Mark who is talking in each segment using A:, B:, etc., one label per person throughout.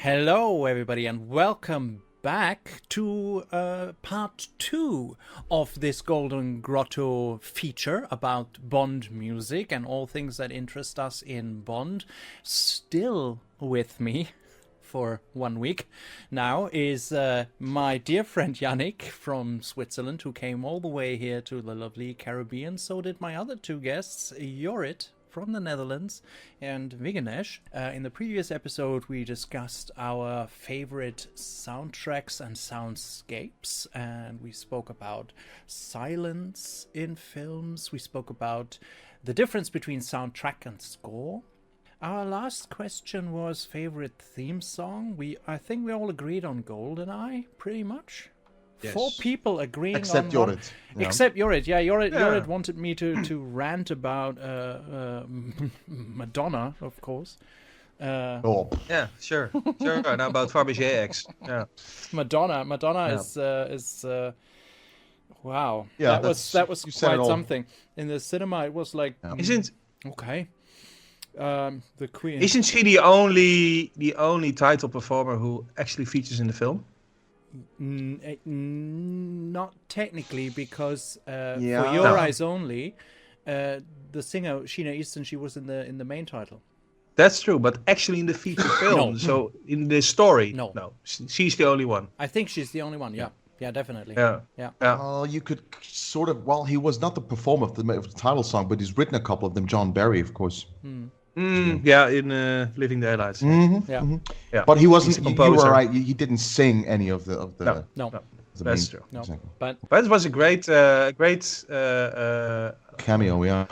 A: Hello, everybody, and welcome back to part 2 of this Golden Grotto feature about Bond music and all things that interest us in Bond. Still with me for 1 week now is my dear friend Yannick from Switzerland, who came all the way here to the lovely Caribbean. So did my other two guests, Jorrit from the Netherlands and Vighnesh. In the previous episode, we discussed our favorite soundtracks and soundscapes, and we spoke about silence in films. We spoke about the difference between soundtrack and score. Our last question was favorite theme song. I think we all agreed on GoldenEye, pretty much. Yes. 4 people agreeing
B: except
A: on
B: Jorrit.
A: Yeah. Except Jorrit. Yeah, Jorrit wanted me to rant about Madonna, of course.
C: Yeah, sure. And about Fabergé X. Yeah.
A: Madonna is wow.
B: Yeah,
A: that was quite something. In the cinema, it was like
C: Isn't
A: okay. The Queen.
C: Isn't she the only title performer who actually features in the film?
A: Not technically, because for Your Eyes Only, the singer Sheena Easton, she was in the main title.
C: That's true, but actually in the feature film,
A: No.
C: So in the story,
A: no,
C: she's the only one.
A: I think she's the only one. Yeah, definitely.
C: Yeah.
B: You could sort of. Well, he was not the performer of the title song, but he's written a couple of them. John Barry, of course.
C: Yeah, in Living Daylights.
A: Yeah.
B: But he wasn't.
C: He's a
B: You were
C: composer.
B: right. He didn't sing any of the.
A: No.
C: That's true.
A: No.
B: Exactly.
A: But
C: But it was a great
B: Cameo, yeah.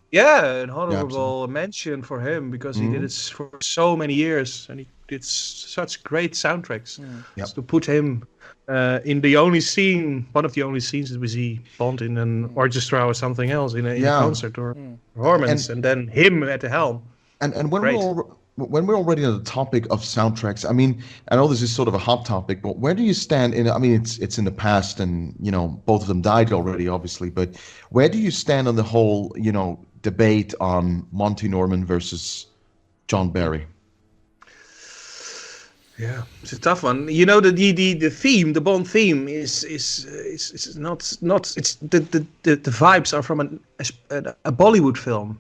C: Yeah, an honorable mention for him because he did it for so many years and he did such great soundtracks.
B: Yep.
C: So to put him in the only scene, one of the only scenes that we see Bond in an orchestra or something else in a concert or performance, and then him at the helm.
B: And when we're already on the topic of soundtracks, I mean, I know this is sort of a hot topic, but where do you stand in? I mean, it's in the past, and both of them died already, obviously. But where do you stand on the whole, debate on Monty Norman versus John Barry?
C: Yeah, it's a tough one. The theme, the Bond theme, is not it's the vibes are from a Bollywood film.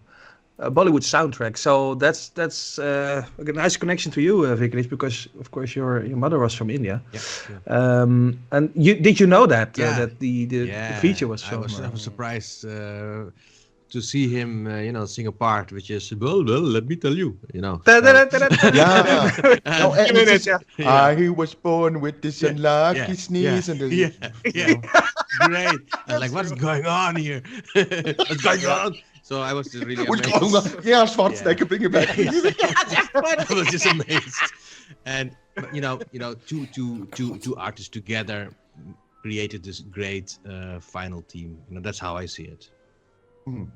C: A Bollywood soundtrack, so that's a nice connection to you, Vighnesh, because of course your mother was from India.
D: Yeah.
C: And did you know that that the feature was shown?
D: I was surprised to see him, sing a part, which is well, let me tell you,
B: He was born with this unlucky sneeze and
D: great. I was like, what's going on here? What's going on? So I was just really amazed.
B: Schwarzenegger, bring it back.
D: I was just amazed. And two artists together created this great final team. That's how I see it.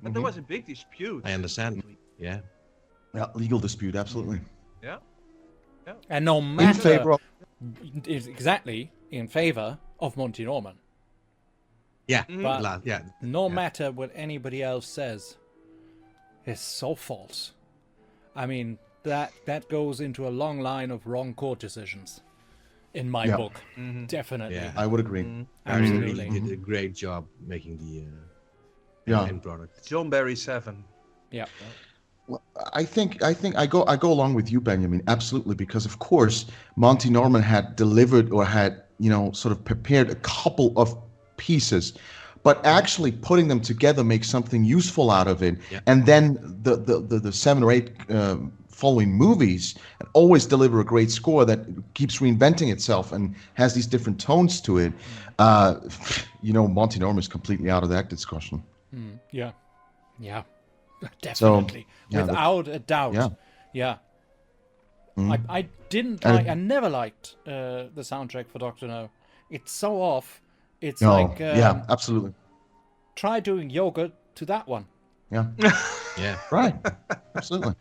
C: But there was a big dispute.
D: I understand. Yeah,
B: legal dispute, absolutely.
C: Yeah.
A: And no matter
B: In favor of
A: exactly in favor of Monty Norman.
D: Yeah,
A: But no matter what anybody else says, it's so false. I mean, that goes into a long line of wrong court decisions in my book. Definitely.
D: Yeah.
B: I would agree.
A: Absolutely.
D: He did a great job making the end product.
C: John Barry 7.
A: Yeah.
B: Well, I think I go along with you, Benjamin, absolutely, because of course Monty Norman had delivered or had sort of prepared a couple of pieces, but actually putting them together makes something useful out of it.
D: Yeah.
B: And then the 7 or 8 following movies always deliver a great score that keeps reinventing itself and has these different tones to it. Monty Norman is completely out of that discussion.
A: Yeah. Definitely. Without a doubt. Yeah. I didn't like. I never liked the soundtrack for Dr. No. It's so off. It's like
B: absolutely.
A: Try doing yoga to that one.
B: Yeah.
D: Yeah.
B: Right. Absolutely.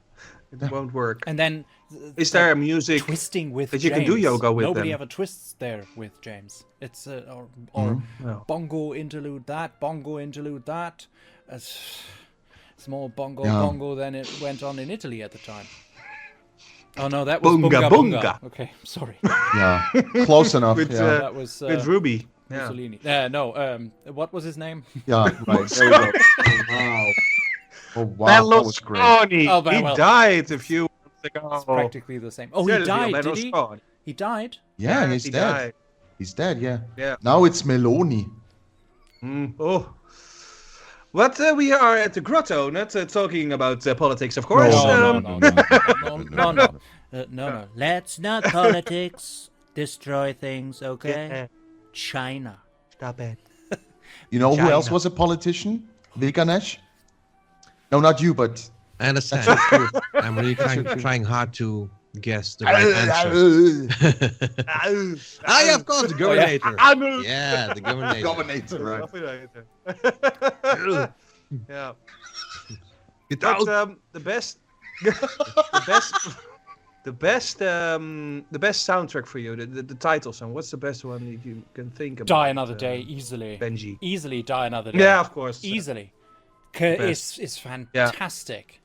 C: It won't work.
A: And then
C: Is there a music
A: twisting with
C: that you
A: James.
C: can do yoga with?
A: Nobody
C: them?
A: ever twists there with James. It's or bongo interlude that, bongo interlude that. Small bongo, then it went on in Italy at the time. Oh no, that was
C: Bunga
A: Bunga
C: Bunga.
A: Bunga. Okay, sorry.
B: Yeah, close enough.
C: With,
B: yeah,
A: That was
C: with Ruby. Yeah.
A: Mussolini. No, what was his name?
B: yeah, right. There we go. Wow. Oh wow, that was great.
C: Berlusconi.
A: Oh,
C: He
A: well.
C: died a few months ago.
A: It's practically the same. Oh, he
C: Silvio
A: died, did he?
C: Berlusconi.
A: He died?
B: Yeah,
C: Yeah,
B: he's
C: he
B: dead.
C: died.
B: He's dead. Yeah.
C: Yeah.
B: Now it's Meloni.
C: Oh. But we are at the grotto, not talking about politics, of course.
A: No. Let's not politics destroy things, okay?
C: Yeah.
A: China.
C: Stop it.
B: You know who
C: China.
B: else was a politician? Vighnesh? No, not you, but
D: I understand. I'm really trying hard to guess the right answer. Ah, yeah, of course, the governor. Yeah, the governor.
B: Governor, right?
C: Yeah.
D: Get
C: But
D: out.
C: the best soundtrack for you, the title song. What's the best one that you can think about?
A: Die Another Day, easily.
C: Benji.
A: Easily Die Another Day.
C: Yeah, of course.
A: Easily.
C: Best.
A: It's fantastic.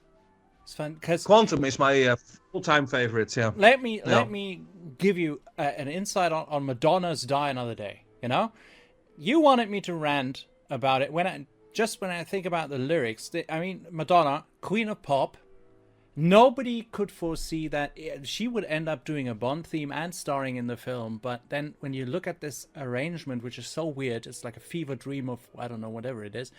A: It's fun because
C: Quantum is my full-time favorite. Yeah.
A: let me give you an insight on Madonna's Die Another Day. You know, you wanted me to rant about it when I think about the lyrics. I mean, Madonna, Queen of Pop. Nobody could foresee that she would end up doing a Bond theme and starring in the film. But then when you look at this arrangement, which is so weird, it's like a fever dream of, I don't know, whatever it is.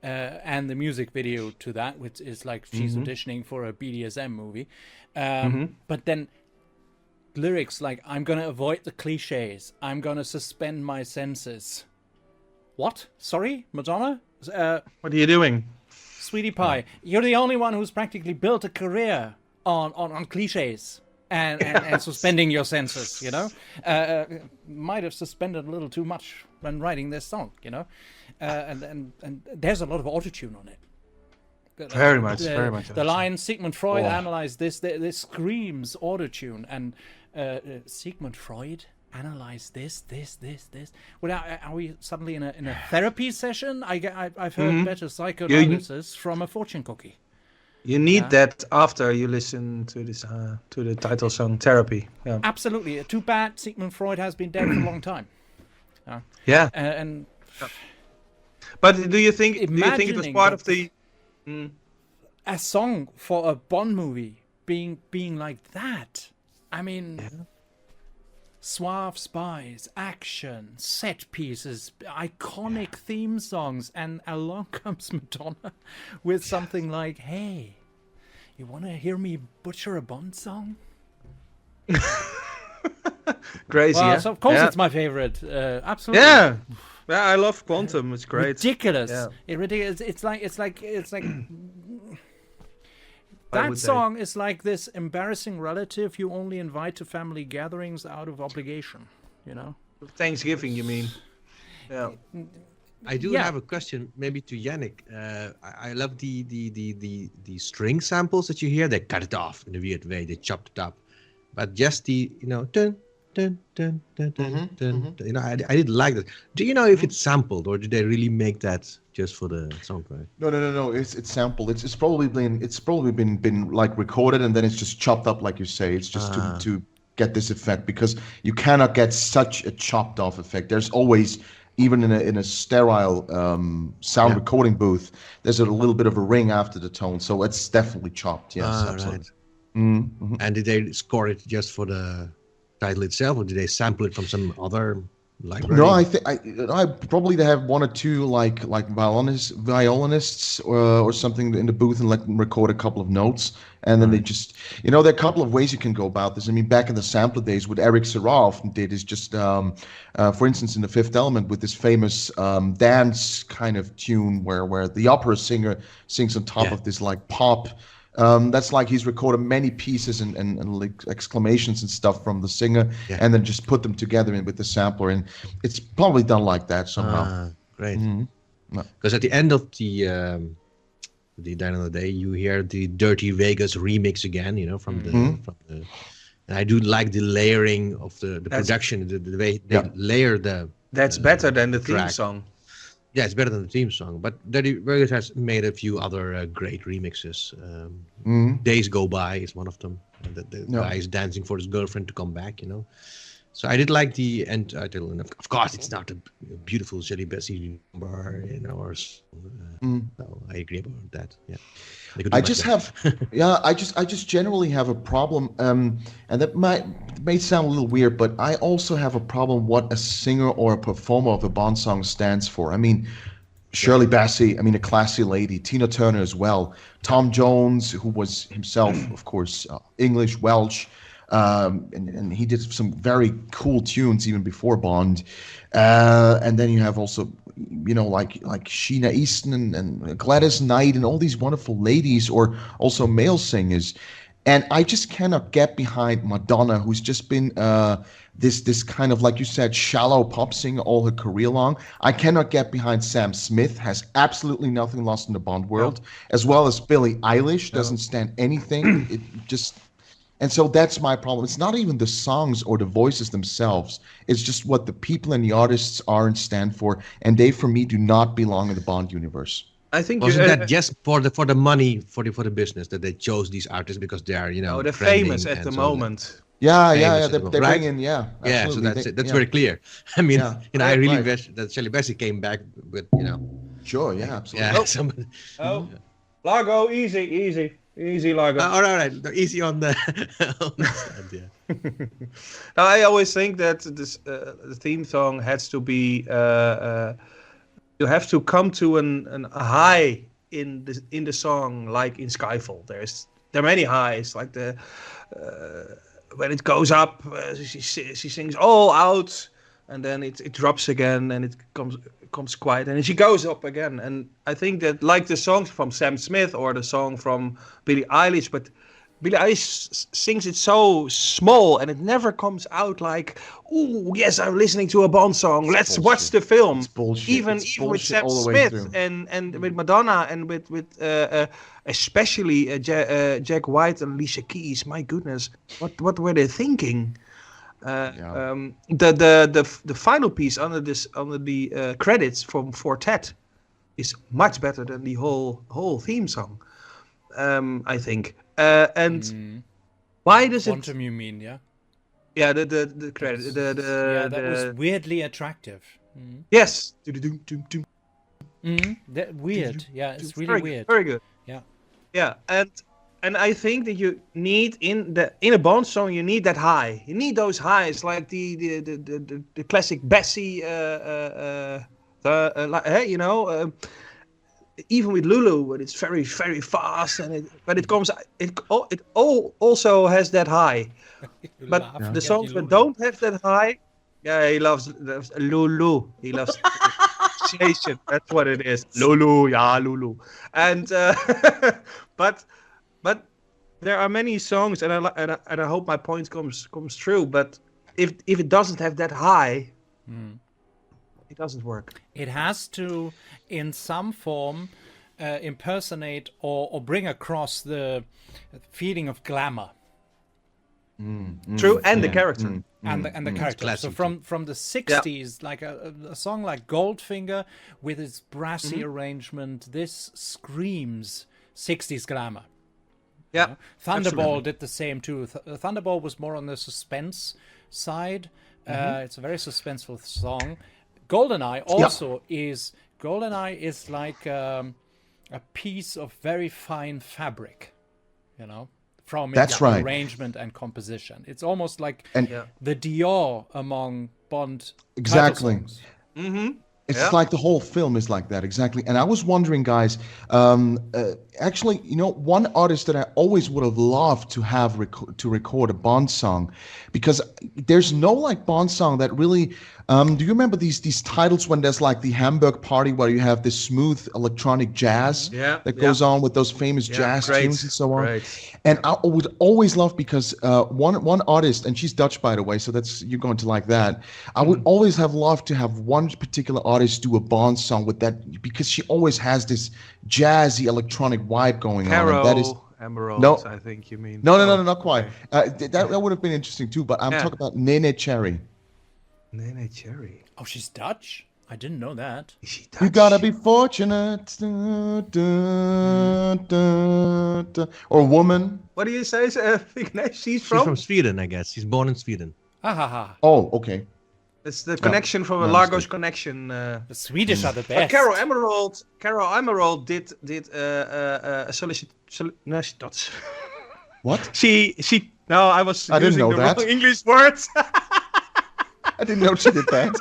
A: And the music video to that, which is like she's auditioning for a BDSM movie. But then lyrics like, I'm going to avoid the cliches. I'm going to suspend my senses. What? Sorry, Madonna?
C: What are you doing?
A: Sweetie pie, you're the only one who's practically built a career on cliches and suspending your senses, you know? Might have suspended a little too much when writing this song, you know? And there's a lot of autotune on it.
C: Very much.
A: The line Sigmund Freud analyzed this screams autotune, and Sigmund Freud analyze this. Well, are we suddenly in a therapy session? I've heard better psychoanalysis from a fortune cookie.
C: You need that after you listen to this to the title song Therapy. Yeah.
A: Absolutely. Too bad Sigmund Freud has been dead for a long time.
C: Yeah.
A: And
C: but do you think it was part of the
A: a song for a Bond movie being like that? I mean. Yeah. Suave spies, action, set pieces, iconic theme songs, and along comes Madonna with something like, hey, you want to hear me butcher a Bond song?
C: Crazy,
A: well,
C: yeah?
A: So of course it's my favorite, absolutely.
C: Yeah, I love Quantum, it's great.
A: Ridiculous.
C: Yeah.
A: It's like that song is like this embarrassing relative you only invite to family gatherings out of obligation, you know?
C: Thanksgiving, you mean? Yeah.
D: I do have a question, maybe to Yannick. I love the string samples that you hear. They cut it off in a weird way. They chopped it up, but just the dun dun dun dun dun dun. You know, I didn't like that. Do you know if it's sampled or did they really make that just for the song? Right?
B: No. It's sampled. It's probably been like recorded and then it's just chopped up, like you say. It's just to get this effect, because you cannot get such a chopped off effect. There's always, even in a sterile sound recording booth, there's a little bit of a ring after the tone, so it's definitely chopped. Yes, absolutely.
D: Right.
B: Mm-hmm.
D: And did they score it just for the title itself, or did they sample it from some other library?
B: No, I think I probably they have one or two like violinists or something in the booth and let them record a couple of notes, and then they just there are a couple of ways you can go about this. I mean, back in the sampler days, what Eric Serra often did is just for instance in The Fifth Element with this famous dance kind of tune where the opera singer sings on top of this like pop. That's like he's recorded many pieces and like exclamations and stuff from the singer, and then just put them together with the sampler, and it's probably done like that somehow.
D: Great. Because at the end of the Die Another Day, you hear the Dirty Vegas remix again, from the and I do like the layering of the production, the way they layer the.
C: That's better than the theme
D: track.
C: song.
D: Yeah, it's better than the theme song, but Dirty Vegas has made a few other great remixes. Days Go By is one of them. The
B: No.
D: guy is dancing for his girlfriend to come back, you know. So I did like the end title, and of course it's not a beautiful Shelley Bassey number, you know, or so I agree about that. Yeah, they could do
B: I
D: much
B: just
D: better.
B: have, I just generally have a problem, and that may sound a little weird, but I also have a problem what a singer or a performer of a Bond song stands for. I mean, Shirley Bassey, I mean, a classy lady, Tina Turner as well, Tom Jones, who was himself, of course, English, Welsh, and he did some very cool tunes even before Bond. And then you have also, you know, like Sheena Easton and Gladys Knight and all these wonderful ladies, or also male singers. And I just cannot get behind Madonna, who's just been this kind of, like you said, shallow pop singer all her career long. I cannot get behind Sam Smith, has absolutely nothing lost in the Bond world, as well as Billie Eilish, doesn't stand anything. It just... And so that's my problem. It's not even the songs or the voices themselves. It's just what the people and the artists are and stand for. And they, for me, do not belong in the Bond universe.
C: I think
D: Wasn't that just for the money, for the business, that they chose these artists because they are, you know,
C: they're
D: trending
C: famous at
D: and
C: the
D: so on.
C: moment.
B: Yeah.
D: They
B: bring in,
D: Yeah, so
B: absolutely.
D: that's very clear. I mean,
B: Yeah.
D: you know, I really
B: Right.
D: wish that Shelley Bassey came back with, you know,
B: Sure, yeah, absolutely.
D: yeah, somebody.
C: Largo, easy, Largo.
D: All right, easy on the. On the side, yeah.
C: Now, I always think that this the theme song has to be. You have to come to a high in the song, like in Skyfall. There are many highs, like the when it goes up, she sings all out, and then it drops again, and it comes quiet, and then she goes up again. And I think that, like the songs from Sam Smith or the song from Billie Eilish, but Billie Eilish sings it so small, and it never comes out like, "Ooh, yes, I'm listening to a Bond song. Let's
B: bullshit.
C: watch the film."
B: It's bullshit.
C: Even
B: It's
C: with
B: bullshit
C: Sam
B: all the way
C: Smith
B: through.
C: and with Madonna and with especially Jack White and Alicia Keys. My goodness, what were they thinking? The final piece under the credits from Fortet is much better than the whole theme song. I think. And why does
A: Quantum, you mean, yeah?
C: Yeah, the credit.
A: That was weirdly attractive.
C: Yes.
A: That weird. Yeah, it's really
C: very
A: weird.
C: Very good.
A: Yeah.
C: Yeah, and I think that you need in a Bond song, you need that high. You need those highs, like the classic Bessie. You know. Even with Lulu, but it's very, very fast, but it comes. It also has that high, but the songs that don't have that high, he loves Lulu. He loves pronunciation. That's what it is. Lulu, yeah, Lulu. And but there are many songs, and I hope my point comes true. But if it doesn't have that high. It doesn't work.
A: It has to, in some form, impersonate or bring across the feeling of glamour.
C: True, and the character.
A: And the character. So from the 60s, like a song like Goldfinger with its brassy arrangement, this screams 60s glamour.
C: Yeah.
A: You know? Thunderball did the same too. Thunderball was more on the suspense side. It's a very suspenseful song. GoldenEye also is. GoldenEye is like a piece of very fine fabric, you know, from its arrangement and composition. It's almost like the Dior among Bond
B: exactly.
A: title songs.
B: It's like the whole film is like that, exactly. And I was wondering, guys, actually, you know, one artist that I always would have loved to have to record a Bond song, because there's no like Bond song that really. Do you remember these titles when there's like the Hamburg Party where you have this smooth electronic jazz that goes on with those famous jazz tunes and so on? And I would always love, because one artist, and she's Dutch by the way, so you're going to like that. I would always have loved to have one particular artist do a Bond song with that, because she always has this jazzy electronic vibe going on. And that is
C: Emerald,
B: no,
C: I think you mean.
B: No, not quite. That would have been interesting too. But I'm talking about Nene Cherry.
C: Nene Cherry.
A: Oh, she's Dutch? I didn't know that.
C: Is she
B: You
C: Dutch?
B: gotta be fortunate. Or woman.
C: What do you say, Vighnesh? She's
D: She's
C: from?
D: from Sweden, I guess. She's born in Sweden.
A: Ha ha ha.
B: Oh, okay.
C: It's the connection from
B: no
C: Largo's
B: mistake.
C: connection.
A: The Swedish are the
C: But
A: best.
C: Carol Emerald did a solicit. No, she not.
B: What?
C: She. No, I was
B: I didn't
C: using
B: know
C: the
B: that.
C: wrong English words.
B: I didn't know she did that.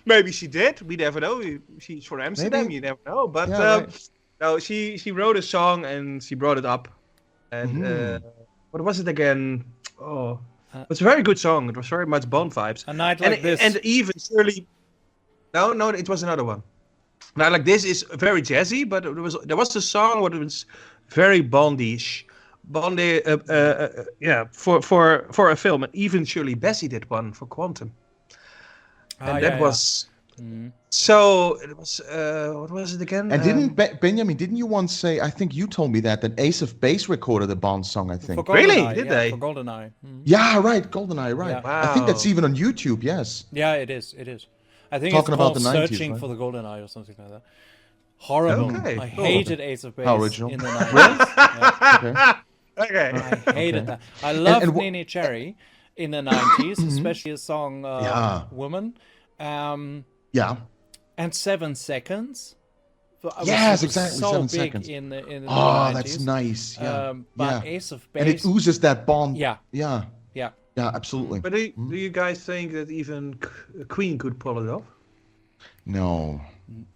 C: Maybe she did. We never know. She's from Amsterdam.
B: Maybe.
C: You never know. But
B: Yeah, right.
C: no, she wrote a song and she brought it up. And what was it again? Oh, it was a very good song. It was very much Bond vibes.
A: A night like this.
C: And even Shirley. No, it was another one. Now, like this is very jazzy, but there was a song what was very Bondish. Bondi, for a film, and even Shirley Bassey did one for Quantum, and that was so. It was what was it again?
B: And Benjamin, didn't you once say, I think you told me that Ace of Base recorded a Bond song, I think.
A: For
C: Really?
A: GoldenEye,
C: Did
A: yeah,
C: they?
A: For GoldenEye.
B: Yeah, right. GoldenEye, right.
A: Yeah.
B: I think that's
C: Wow.
B: even on YouTube, yes.
A: Yeah, it is. It is. I think
B: Talking
A: it's
B: about
A: called
B: the 90s,
A: Searching
B: right?
A: for the GoldenEye or something like that. Horrible.
C: Okay,
A: I
C: cool.
A: hated Ace of Base
B: How original.
A: in the 90s. Yeah.
B: Okay.
C: Okay.
A: I hated that. I loved
B: and
A: Nene Cherry in the 90s, especially a song
B: Yeah.
A: Woman.
B: Yeah.
A: And 7 Seconds. Was
B: Yes, exactly,
A: So
B: 7
A: big
B: seconds.
A: in the
B: Oh,
A: 90s.
B: that's nice. Yeah.
A: But
B: yeah.
A: Ace of
B: And it
A: Base.
B: oozes that Bond.
A: Yeah.
B: Yeah.
A: Yeah.
B: Yeah, absolutely.
C: But do you guys think that even Queen could pull it off?
B: No.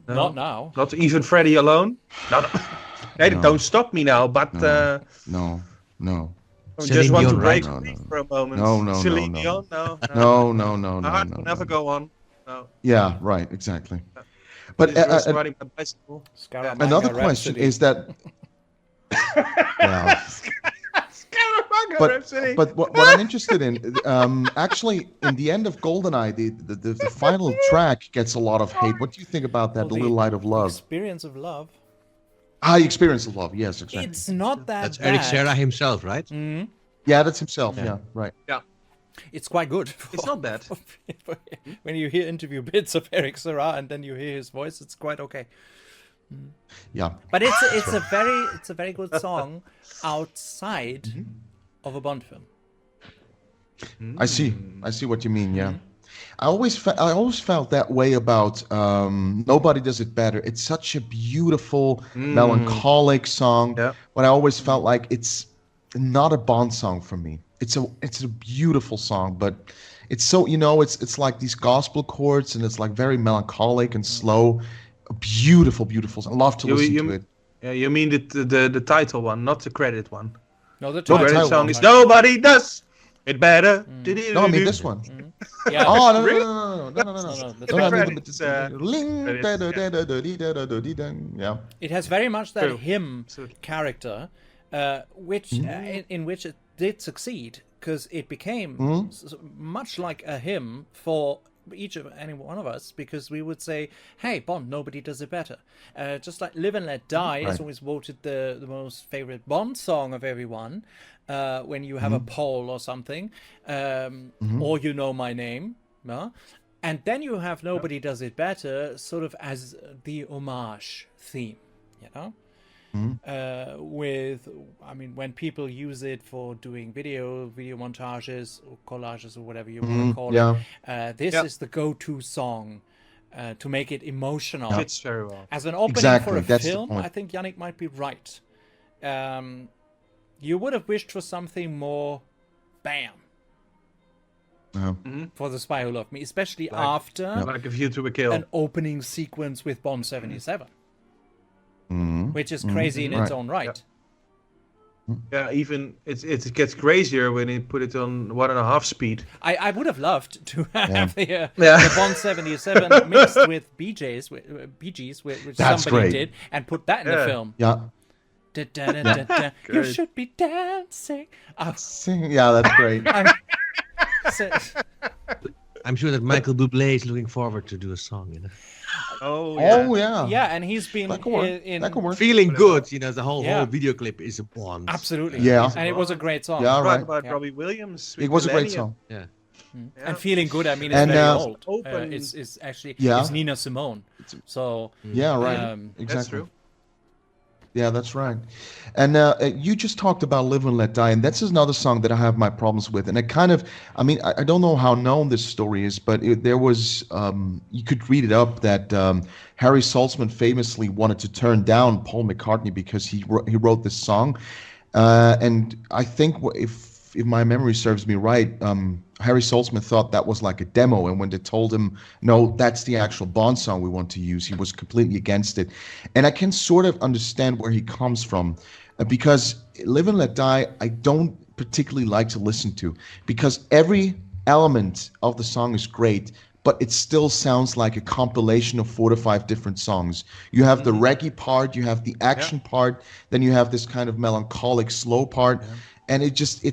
C: No?
A: Not now.
C: Not even Freddie alone? No. Hey,
B: No.
C: don't stop me now, but
B: No. No.
C: I
D: Celine
C: just want to
D: Dion,
C: break
B: right?
C: free for a moment.
B: No,
C: Celine
B: no.
C: Dion? No.
B: No.
C: I
B: No.
C: will never go on. No.
B: Yeah, right, exactly. But
C: Just riding my bicycle.
A: Scaramanga
B: another question
A: Rhapsody.
B: is that. Yeah.
C: Scaramanga
B: But
C: Rhapsody.
B: what I'm interested in, actually, in the end of GoldenEye, the final track gets a lot of hate. What do you think about that?
A: Well,
B: The Little Light of Love.
A: Experience of Love.
B: Experience of Love. Yes, exactly.
A: It's not that
D: That's
A: bad.
D: Eric Serra himself, right?
B: Yeah, that's himself. Yeah, right.
C: Yeah,
A: It's quite good.
C: it's not bad.
A: When you hear interview bits of Eric Serra and then you hear his voice, it's quite okay.
B: Yeah.
A: But it's a very good song outside of a Bond film.
B: I see what you mean. Yeah. I always felt that way about Nobody Does It Better. It's such a beautiful, melancholic song,
C: Yeah.
B: but I always felt like it's not a Bond song for me. It's a beautiful song, but it's so, it's like these gospel chords, and it's like very melancholic and slow. A beautiful song. I love to listen to it.
C: Yeah, you mean the title one, not the credit one.
A: No, the
C: The
A: title
C: credit
B: title
C: song
B: one.
C: is Nobody Does It Better.
B: No, I mean this one.
A: Yeah.
B: Oh, no. Yeah.
A: It has very much that
C: True.
A: hymn
C: Absolutely.
A: character, which in which it did succeed, because it became much like a hymn for any one of us, because we would say, "Hey, Bond, nobody does it better." Just like "Live and Let Die" is always voted the most favorite Bond song of everyone. When you have a poll or something, or You Know My Name, and then you have Nobody Does It Better sort of as the homage theme, when people use it for doing video montages or collages or whatever you want to call it, this is the go-to song to make it emotional.
C: Fits very well.
A: As an opening
B: Exactly,
A: for a
B: that's the
A: film,
B: point.
A: I think Yannick might be right. You would have wished for something more bam for The Spy Who Loved Me, especially after
C: Like A View to a Kill.
A: an opening sequence with Bond 77, which is crazy in its
B: Right.
A: own right.
C: Yeah, even it gets crazier when you put it on 1.5 speed.
A: I would have loved to have the
C: Yeah.
A: Bond 77 mixed with Bee Gees, which
B: That's
A: somebody
B: great.
A: did, and put that in the
C: Yeah.
A: film.
B: Yeah.
A: You
C: Great.
A: should be dancing.
B: Yeah, that's great.
D: I'm sure that Michael Bublé is looking forward to do a song.
C: Oh, yeah.
B: Oh, yeah.
A: Yeah, and he's been
B: That could work.
A: in
B: That could work.
D: Feeling good, the whole
A: Yeah.
D: video clip is a Bond.
A: absolutely.
B: Yeah.
A: And it was a great song.
B: Yeah, right.
C: By
A: Yeah.
C: Robbie Williams.
B: It was a great
C: Millennium.
B: song.
D: Yeah.
A: And Feeling Good, I mean, it's
B: And,
A: very old.
C: open-
A: It's actually
B: Yeah.
A: it's Nina Simone. So
B: Yeah, right. Exactly.
C: That's true.
B: Yeah, that's right. And you just talked about Live and Let Die, and that's another song that I have my problems with. And it kind of, I mean, I don't know how known this story is, but there was, you could read it up that Harry Saltzman famously wanted to turn down Paul McCartney because he wrote this song. And I think if my memory serves me right, Harry Saltzman thought that was like a demo, and when they told him, no, that's the actual Bond song we want to use, he was completely against it. And I can sort of understand where he comes from, because Live and Let Die, I don't particularly like to listen to, because every element of the song is great, but it still sounds like a compilation of 4 to 5 different songs. You have the reggae part, you have the action part, then you have this kind of melancholic slow part, and it just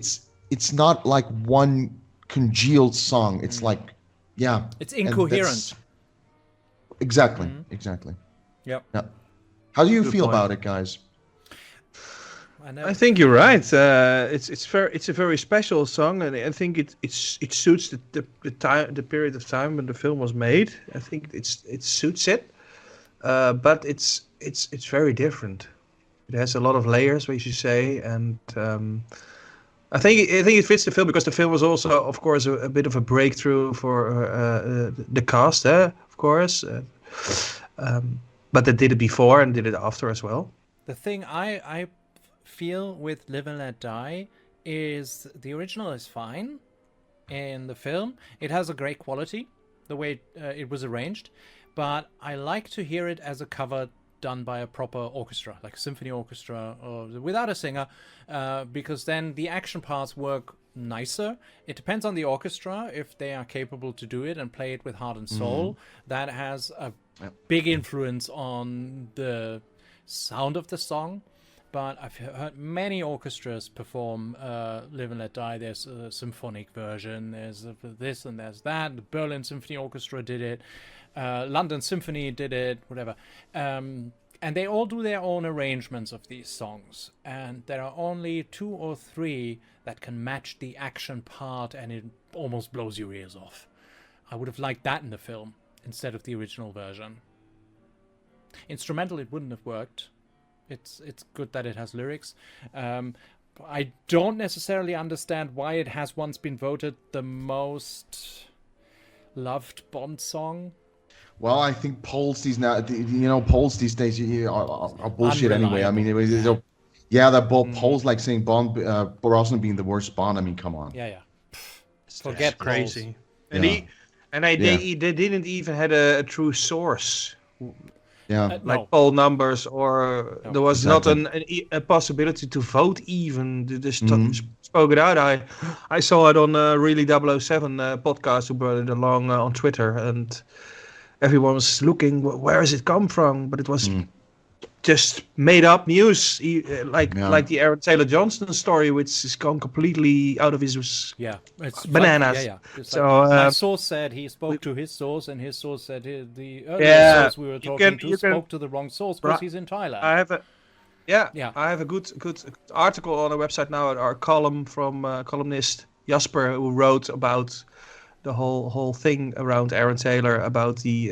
B: it's not like one congealed song. It's like,
A: it's incoherent.
B: Exactly.
A: Yep.
B: Yeah. How do you
C: Good
B: feel
C: point.
B: about it, guys?
C: I think you're right. It's a very special song, and I think it suits the time, the period of time when the film was made. I think it suits it, but it's very different. It has a lot of layers, what you say, and I think it fits the film because the film was also, of course, a bit of a breakthrough for the cast, of course. But they did it before and did it after as well.
A: The thing I feel with Live and Let Die is the original is fine in the film. It has a great quality, the way it was arranged, but I like to hear it as a cover done by a proper orchestra, like a symphony orchestra, or without a singer, because then the action parts work nicer. It depends on the orchestra if they are capable to do it and play it with heart and soul. That has a big influence on the sound of the song. But I've heard many orchestras perform Live and Let Die. There's a symphonic version, there's this and there's that. The Berlin Symphony Orchestra did it. London Symphony did it, whatever. And they all do their own arrangements of these songs. And there are only 2 or 3 that can match the action part, and it almost blows your ears off. I would have liked that in the film instead of the original version. Instrumental, it wouldn't have worked. It's good that it has lyrics. I don't necessarily understand why it has once been voted the most loved Bond song.
B: Well, I think polls these days are bullshit anyway. I mean, they're both polls like saying Bond, Brosnan being the worst Bond. I mean, come on.
A: Yeah. Forget
C: crazy.
A: polls.
C: And they didn't even had a true source.
B: Yeah.
C: Like poll numbers, or there was not a possibility to vote even. They just spoke it out. I saw it on Really 007 podcast who brought it along on Twitter, and everyone was looking, where has it come from? But it was just made up news, like the Aaron Taylor Johnson story, which is gone completely out of his
A: it's
C: bananas.
A: So my source said he spoke to his source, and his source said the earlier source we were talking to spoke to the wrong source because he's in Thailand.
C: I have a good article on our website now, our column from columnist Jasper, who wrote about the whole thing around Aaron Taylor, about the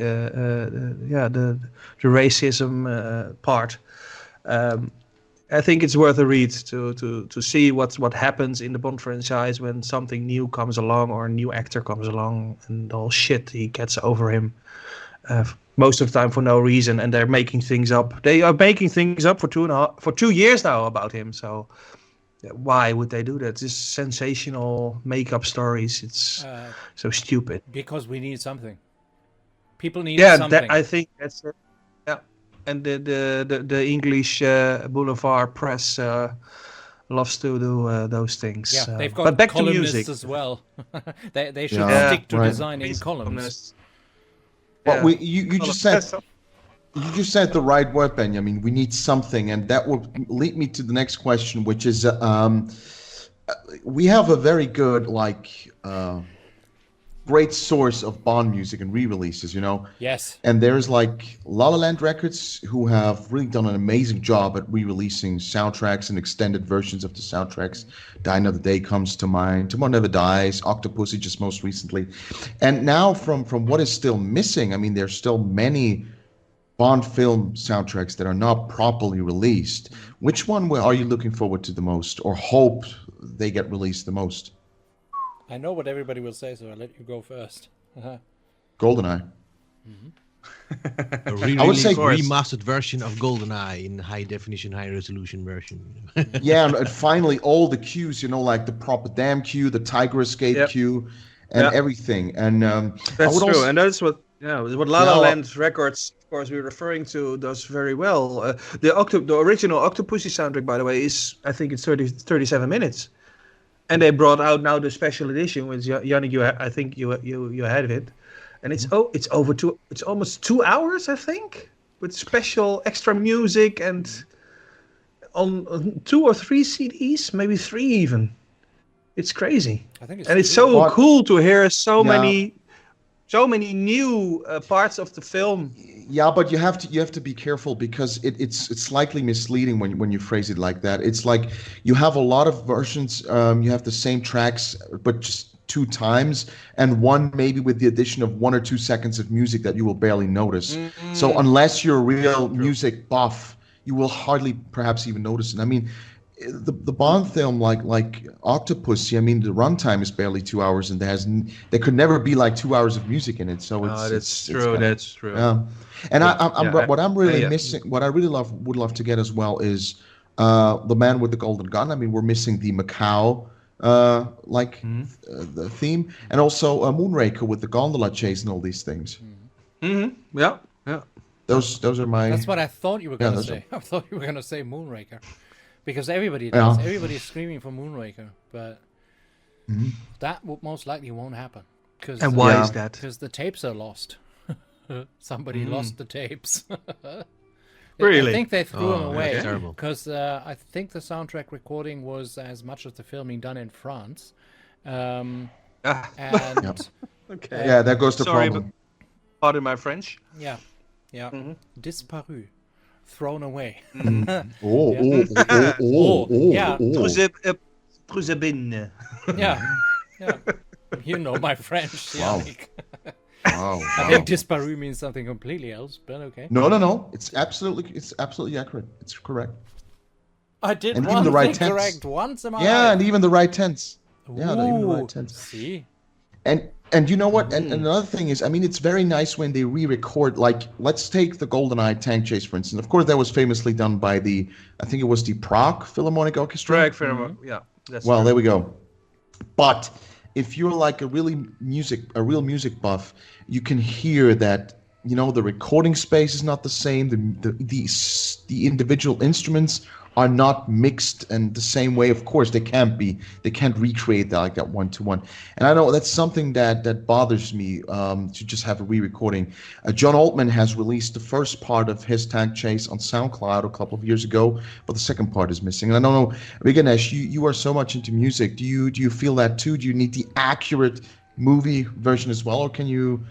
C: racism part. I think it's worth a read to see what happens in the Bond franchise when something new comes along or a new actor comes along, and all shit he gets over him. Most of the time for no reason, and they're making things up. They are making things up for 2 years now about him. So why would they do that? Just sensational make-up stories. It's so stupid.
A: Because we need something. People need something.
C: I think that's it. Yeah, and the English boulevard press loves to do those things.
A: Yeah, they've got
C: but back to
A: columnists
C: music
A: as well. they should stick to designing columns.
B: Well, you just said the right word, Benjamin. We need something, and that will lead me to the next question, which is we have a very good great source of Bond music and re-releases, you know.
A: Yes.
B: And there's like La La Land Records, who have really done an amazing job at re-releasing soundtracks and extended versions of the soundtracks. Die Another Day comes to mind. Tomorrow Never Dies. Octopussy just most recently. And now from what is still missing, I mean, there's still many Bond film soundtracks that are not properly released. Which one are you looking forward to the most, or hope they get released the most?
A: I know what everybody will say, so I'll let you go first.
B: GoldenEye.
D: A re-release,
B: I would say
D: remastered version of GoldenEye in high definition, high resolution version.
B: Yeah, and finally all the cues, you know, like the proper dam cue, the Tiger Escape cue, and everything. And
C: that's true, and that's what what La La Land Records, of course, we're referring to, does very well. The original Octopussy soundtrack, by the way, is, I think it's 37 minutes. And they brought out now the special edition, which Yannick, I think you had it, and it's almost 2 hours, I think, with special extra music and on 2 or 3 CDs, maybe 3 even. It's crazy,
A: I think
C: it's so cool to hear so many new parts of the film.
B: Yeah, but you have to be careful, because it's slightly misleading when you phrase it like that. It's like you have a lot of versions. You have the same tracks, but just 2 times, and one maybe with the addition of 1 or 2 seconds of music that you will barely notice. So unless you're a real music buff, you will hardly perhaps even notice it. I mean, the Bond film like Octopussy, I mean, the runtime is barely 2 hours, and there could never be like 2 hours of music in it. So
C: that's true. That's true.
B: Yeah, and what I'm really missing, what I really would love to get as well, is The Man with the Golden Gun. I mean, we're missing the Macau the theme, and also Moonraker with the gondola chase and all these things.
C: Yeah.
B: Those are my.
A: That's what I thought you were going to say. I thought you were going to say Moonraker. Because everybody does. Everybody's screaming for Moonraker, but that most likely won't happen.
C: And why is that?
A: Because the tapes are lost. Somebody lost the tapes.
C: Really?
A: I think they threw them away.
D: Terrible.
A: Because I think the soundtrack recording was, as much as the filming, done in France. And
C: okay.
B: Yeah, there goes the problem.
C: Pardon my French.
A: Yeah. Disparu. Thrown away.
B: Yeah.
C: Through the bin.
A: Yeah. You know my French.
B: Wow. Wow.
A: I think disparu means something completely else, but okay.
B: No. It's absolutely accurate. It's correct.
A: I did
B: and
A: one
B: even the right
A: thing
B: tense.
A: correct once in my life.
B: Yeah, and even the right tense. Yeah, even the
A: Ooh,
B: right tense.
A: See?
B: And you know what? And another thing is, I mean, it's very nice when they re-record. Like, let's take the GoldenEye tank chase, for instance. Of course, that was famously done by I think it was the Prague Philharmonic Orchestra.
C: Prague Philharmonic, yeah.
B: Well, there we go. But if you're like a real music buff, you can hear that, you know, the recording space is not the same. The individual instruments are not mixed and the same way. Of course, they can't be. They can't recreate that like that 1-to-1. And I know that's something that bothers me, to just have a re-recording. John Altman has released the first part of his tank chase on SoundCloud a couple of years ago, but the second part is missing. And I don't know, Vighnesh, you are so much into music. Do you feel that too? Do you need the accurate movie version as well, or can you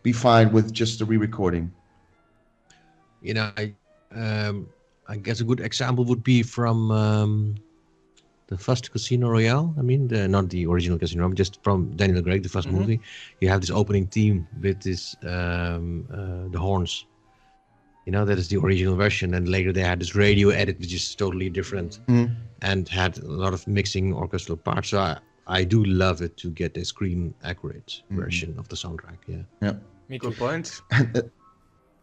B: be fine with just the re-recording?
D: You know, I guess a good example would be from the first Casino Royale. I mean, not the original Casino Royale, just from Daniel Craig, the first movie. You have this opening theme with this the horns. You know, that is the original version, and later they had this radio edit, which is totally different, and had a lot of mixing orchestral parts. So I do love it to get a screen accurate version of the soundtrack.
B: Yeah.
C: Good point.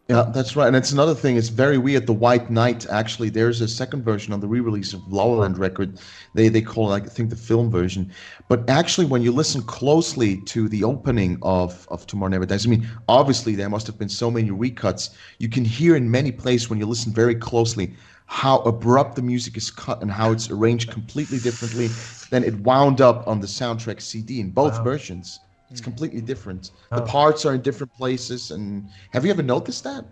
B: Yeah, that's right. And it's another thing. It's very weird. The White Knight, actually, there's a second version on the re-release of La La Land record. They call it, I think, the film version. But actually, when you listen closely to the opening of Tomorrow Never Dies, I mean, obviously, there must have been so many recuts. You can hear in many places when you listen very closely how abrupt the music is cut and how it's arranged completely differently than it wound up on the soundtrack CD in both versions. It's completely different. The parts are in different places. And have you ever noticed that?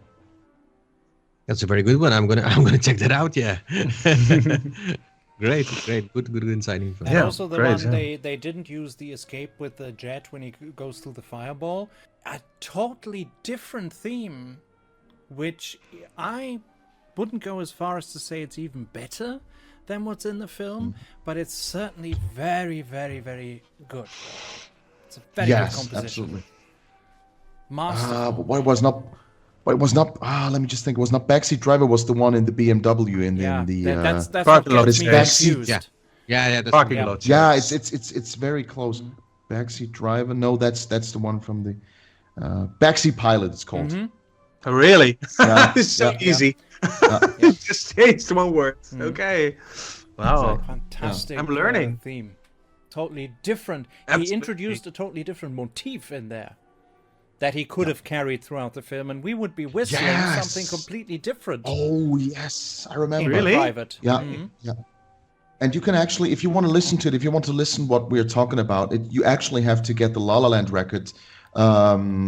D: That's a very good one. I'm gonna check that out. Yeah. Great, good insight info.
A: And
C: Yeah,
A: also the
C: great,
A: one
C: yeah.
A: they didn't use the escape with the jet when he goes through the fireball. A totally different theme, which I wouldn't go as far as to say it's even better than what's in the film, but it's certainly very, very, very good. It's a very good
B: Yes,
A: composition.
B: absolutely.
A: Masterful.
B: But what it was not. But it was not. Let me just think. It was not Backseat Driver. Was the one in the BMW in the.
A: That's what
C: Parking lot
A: gets
C: is
A: me
B: backseat,
A: confused.
D: Yeah. That's
C: Parking
A: Yeah.
C: lot.
B: Yeah, it's very close. Backseat Driver. No, that's the one from the Backseat Pilot. It's called.
C: Oh, really?
B: Yeah,
C: It's so
B: yeah.
C: easy. Just changed one word. Okay. Wow.
A: Fantastic.
C: I'm learning.
A: Theme. Totally different.
C: Absolutely.
A: He introduced a totally different motif in there that he could have carried throughout the film, and we would be whistling
B: Yes.
A: something completely different.
B: Oh yes, I remember.
A: in
C: Really?
A: private.
B: Yeah, yeah. And you can actually, if you want to listen to it, if you want to listen what we're talking about, you actually have to get the La La Land record,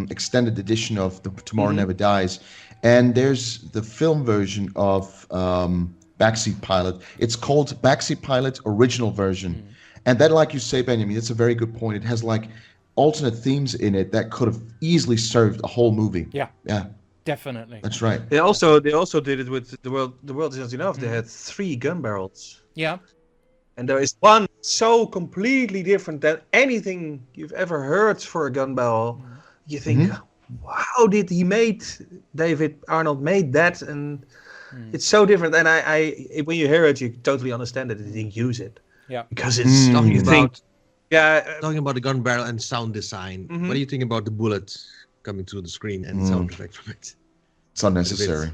B: extended edition of the Tomorrow Never Dies, and there's the film version of Backseat Pilot. It's called Backseat Pilot Original Version, and that, like you say, Benjamin, it's a very good point. It has like alternate themes in it that could have easily served a whole movie.
A: Yeah,
B: Yeah,
A: definitely.
B: that's right.
C: They also did it with the world. The world is not enough. They had 3 gun barrels,
A: Yeah,
C: and there is one so completely different than anything you've ever heard for a gun barrel. You think, how did David Arnold made that? And it's so different. And I when you hear it, you totally understand that they didn't use it.
A: Yeah.
C: Because it's
D: Talking
C: you think,
D: about
C: yeah,
D: talking about the gun barrel and sound design. What do you think about the bullet coming through the screen and the sound effect from it?
B: It's unnecessary.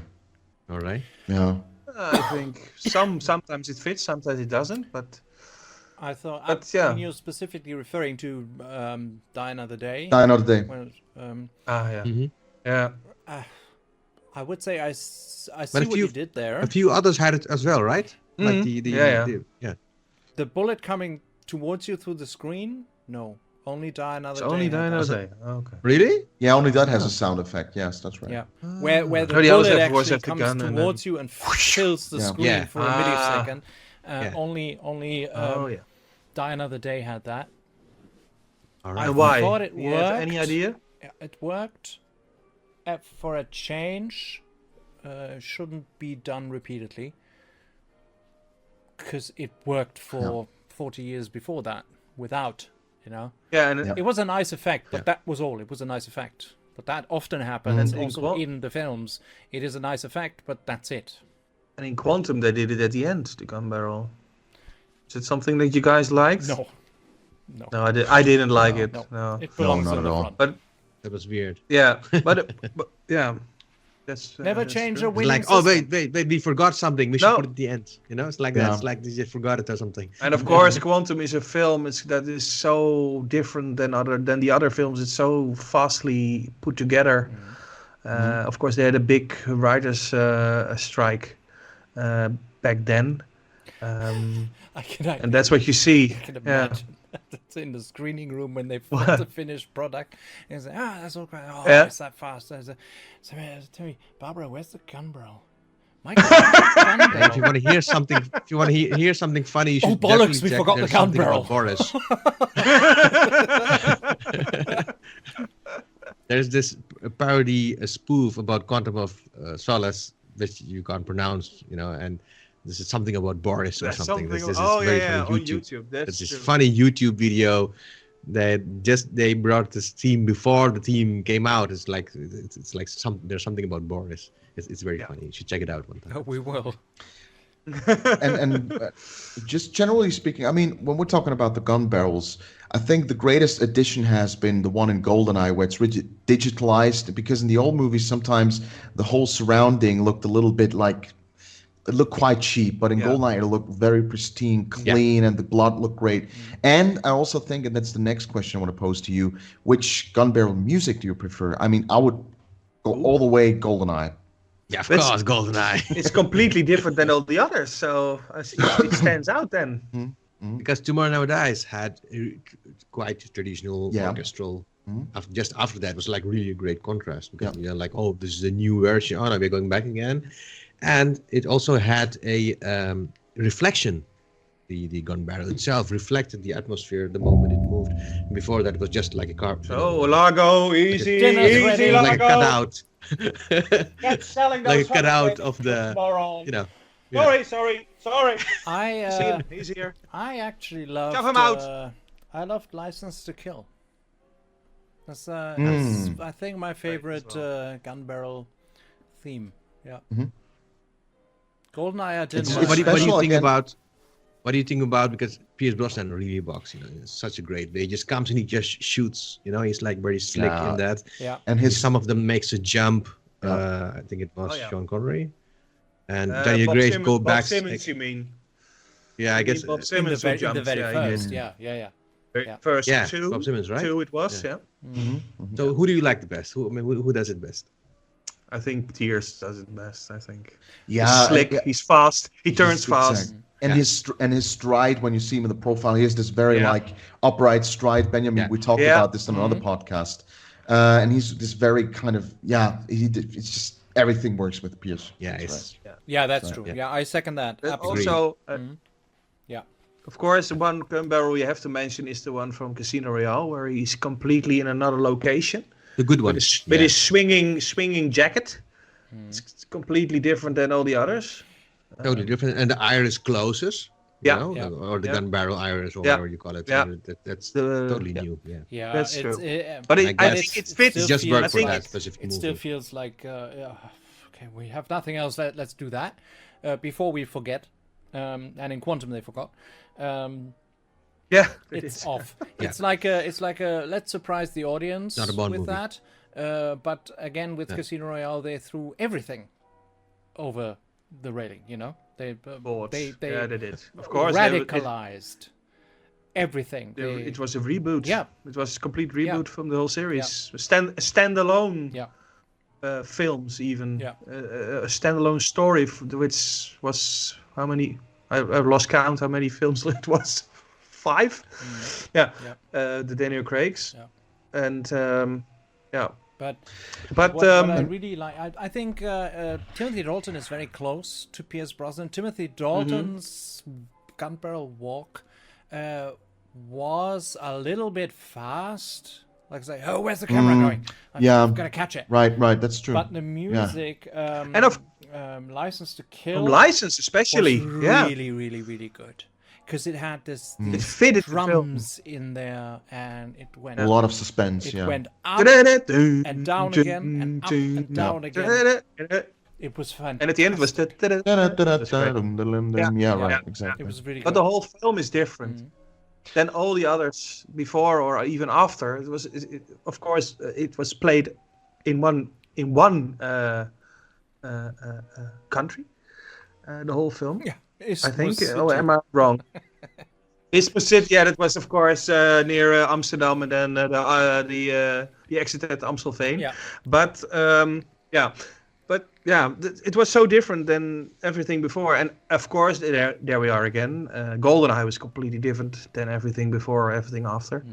D: All right.
B: Yeah.
C: I think sometimes it fits, sometimes it doesn't. But
A: I thought.
C: But,
A: When you're specifically referring to Die Another Day.
B: Die Another Day.
A: When,
C: yeah.
A: I would say I see
D: But
A: what you did there.
D: A few others had it as well, right? Like yeah.
A: The bullet coming towards you through the screen? No. Only Die Another
C: It's
A: Day.
C: only
A: had
C: Die
A: that.
C: Another Day. Okay.
D: Really?
B: Yeah, only that has a sound effect. Yes, that's right.
A: Yeah. Where the
C: Oh, the others
A: bullet
C: have voice
A: actually
C: have the
A: comes
C: gun and
A: towards you and fills the screen
D: Yeah.
A: for a millisecond.
D: Yeah.
A: Only Die Another Day had that.
D: All
C: And
D: right.
C: why?
A: thought it
C: You have any
A: worked.
C: idea?
A: It worked. For a change, shouldn't be done repeatedly. Because it worked for 40 years before that without,
C: Yeah, and
A: It was a nice effect, but that was all. It was a nice effect. But that often happens also in the films. It is a nice effect, but that's it.
C: and in Quantum they did it at the end, the gun barrel. Is it something that you guys liked?
A: No.
C: No, I didn't like it.
A: No.
C: No.
A: It belongs
B: not
A: in
B: at
A: the
B: all.
A: front.
C: But
D: That was weird.
C: yeah, but yeah. That's
A: Never
C: that's
A: change
C: true.
A: a
D: It's
A: winning
D: like,
A: system.
D: wait, we forgot something. We should
C: No.
D: put it at the end. It's like
B: Yeah.
D: that. It's like they just forgot it or something.
C: And of course, Quantum is a film that is so different than the other films. It's so fastly put together. Of course, they had a big writers' strike back then, and that's what you see.
A: I can
C: Yeah.
A: imagine that's in the screening room when they find the finished product. And say, that's all great. Oh,
C: Yeah.
A: it's that fast. I say, tell me, Barbara, where's the gun barrel? Michael, where's the gun
D: If
A: barrel?
D: you want to hear something, hear something funny, you should
A: bollocks,
D: definitely
A: we
D: check
A: forgot the
D: There's
A: gun
D: Something
A: barrel.
D: about Boris. There's this parody, a spoof about Quantum of Solace, which you can't pronounce, and this is something about Boris or
C: That's
D: something. This is
C: oh
D: very
C: yeah,
D: funny
C: on YouTube.
D: It's
C: That's
D: this
C: true.
D: funny YouTube video that they brought this theme before the theme came out. It's like there's something about Boris. It's very funny. You should check it out one time.
A: Oh, we will.
B: and just generally speaking, I mean, when we're talking about the gun barrels, I think the greatest addition has been the one in GoldenEye, where it's digitalized, because in the old movies sometimes the whole surrounding looked a little bit like it looked quite cheap, but in GoldenEye it looked very pristine, clean, and the blood looked great. And I also think, and that's the next question I want to pose to you, which gun barrel music do you prefer? I mean, I would go all the way GoldenEye.
D: Yeah, of
C: That's-
D: course, GoldenEye.
C: It's completely different than all the others, so it stands out then.
D: Because Tomorrow Never Dies had quite traditional orchestral. Just after that was like really a great contrast, because you're like, oh, this is a new version. Oh, no, we're going back again. And it also had a reflection the gun barrel itself reflected the atmosphere the moment it moved. And before that, it was just like a car.
C: So Largo, easy,
A: Dinner's
C: easy,
A: ready.
D: It was like a
C: Largo.
D: cutout.
C: Get selling
D: Like
C: those
D: a cutout
C: fucking
D: of the,
C: tomorrow.
D: you know. Yeah.
C: Sorry. He's here.
A: I actually loved.
C: Shove him out.
A: I loved License to Kill. That's I think my favorite gun barrel theme. Yeah. GoldenEye I didn't.
B: It's
A: like.
D: What do you
B: special
D: think
B: again.
D: about? What do you think about, because Pierce Brosnan really box, it's such a great. He just comes and he just shoots. He's like very slick in that.
A: Yeah.
B: And
D: Some of them makes a jump. I think it was Sean Connery, and Daniel
C: Bob
D: Grace
C: Simmons,
D: go
C: Bob
D: back.
C: Simmons, you mean?
D: Yeah, I guess.
C: Bob
A: In the,
C: Simmons
A: very,
C: who
A: in the
C: jumps,
A: very
C: yeah,
A: first. Yeah.
C: First
D: Yeah,
C: two.
D: Bob Simmons, right?
C: Two it was, yeah.
D: So who do you like the best? Who does it best?
C: I think Tears does it best, I think.
B: Yeah,
C: He's slick, he's fast, he turns fast.
B: Exactly. And his stride, when you see him in the profile, he has this very like upright stride. Benjamin, we talked about this on another podcast, and he's this very kind of it's just everything works with Pierce.
D: Yeah,
A: That's true. Yeah, I second that. Absolutely.
C: Also,
A: yeah.
C: of course, the one gun barrel you have to mention is the one from Casino Royale, where he's completely in another location.
D: The good one.
C: With his swinging jacket. It's completely different than all the others.
D: Totally different, and the iris closes. Or the gun barrel iris, or whatever you call it.
C: Yeah.
D: That's totally new.
A: Yeah,
C: that's true.
A: But
C: I think it fits.
D: It just worked for
C: think
D: that specific movie.
A: It still feels like okay, we have nothing else. Let's do that before we forget. And in Quantum they forgot. It's off. It's like a let's surprise the audience
D: Not a Bond
A: with
D: movie.
A: that. But again, with Casino Royale, they threw everything over the railing. They
C: did. Of course,
A: radicalized everything.
C: It was a reboot.
A: Yeah,
C: it was a complete reboot from the whole series. Standalone. Films even. A standalone story, which was how many? I've lost count how many films it was. 5. The Daniel Craig's. And
A: But what I really like, I think Timothy Dalton is very close to Pierce Brosnan. Timothy Dalton's gun barrel walk was a little bit fast. Like say, oh, where's the camera going? I've got to catch it.
B: Right, that's true.
A: But the music,
C: and of
A: License to Kill,
C: License especially,
A: was really, really, really good. Because it had this
C: these
A: drums in there, and it went
B: a lot of suspense.
A: It went up and down again, and up and down again. It was fun.
C: And at the end, it was.
B: Exactly.
A: It was really good.
C: But the whole film is different than all the others before or even after. It was, of course, it was played in one country. The whole film.
A: Yeah.
C: I think. Am I wrong? Isthmus City. Yeah, that was of course near Amsterdam, and then the exit at Amstelveen.
A: Yeah.
C: But it was so different than everything before, and of course there we are again. GoldenEye was completely different than everything before or everything after.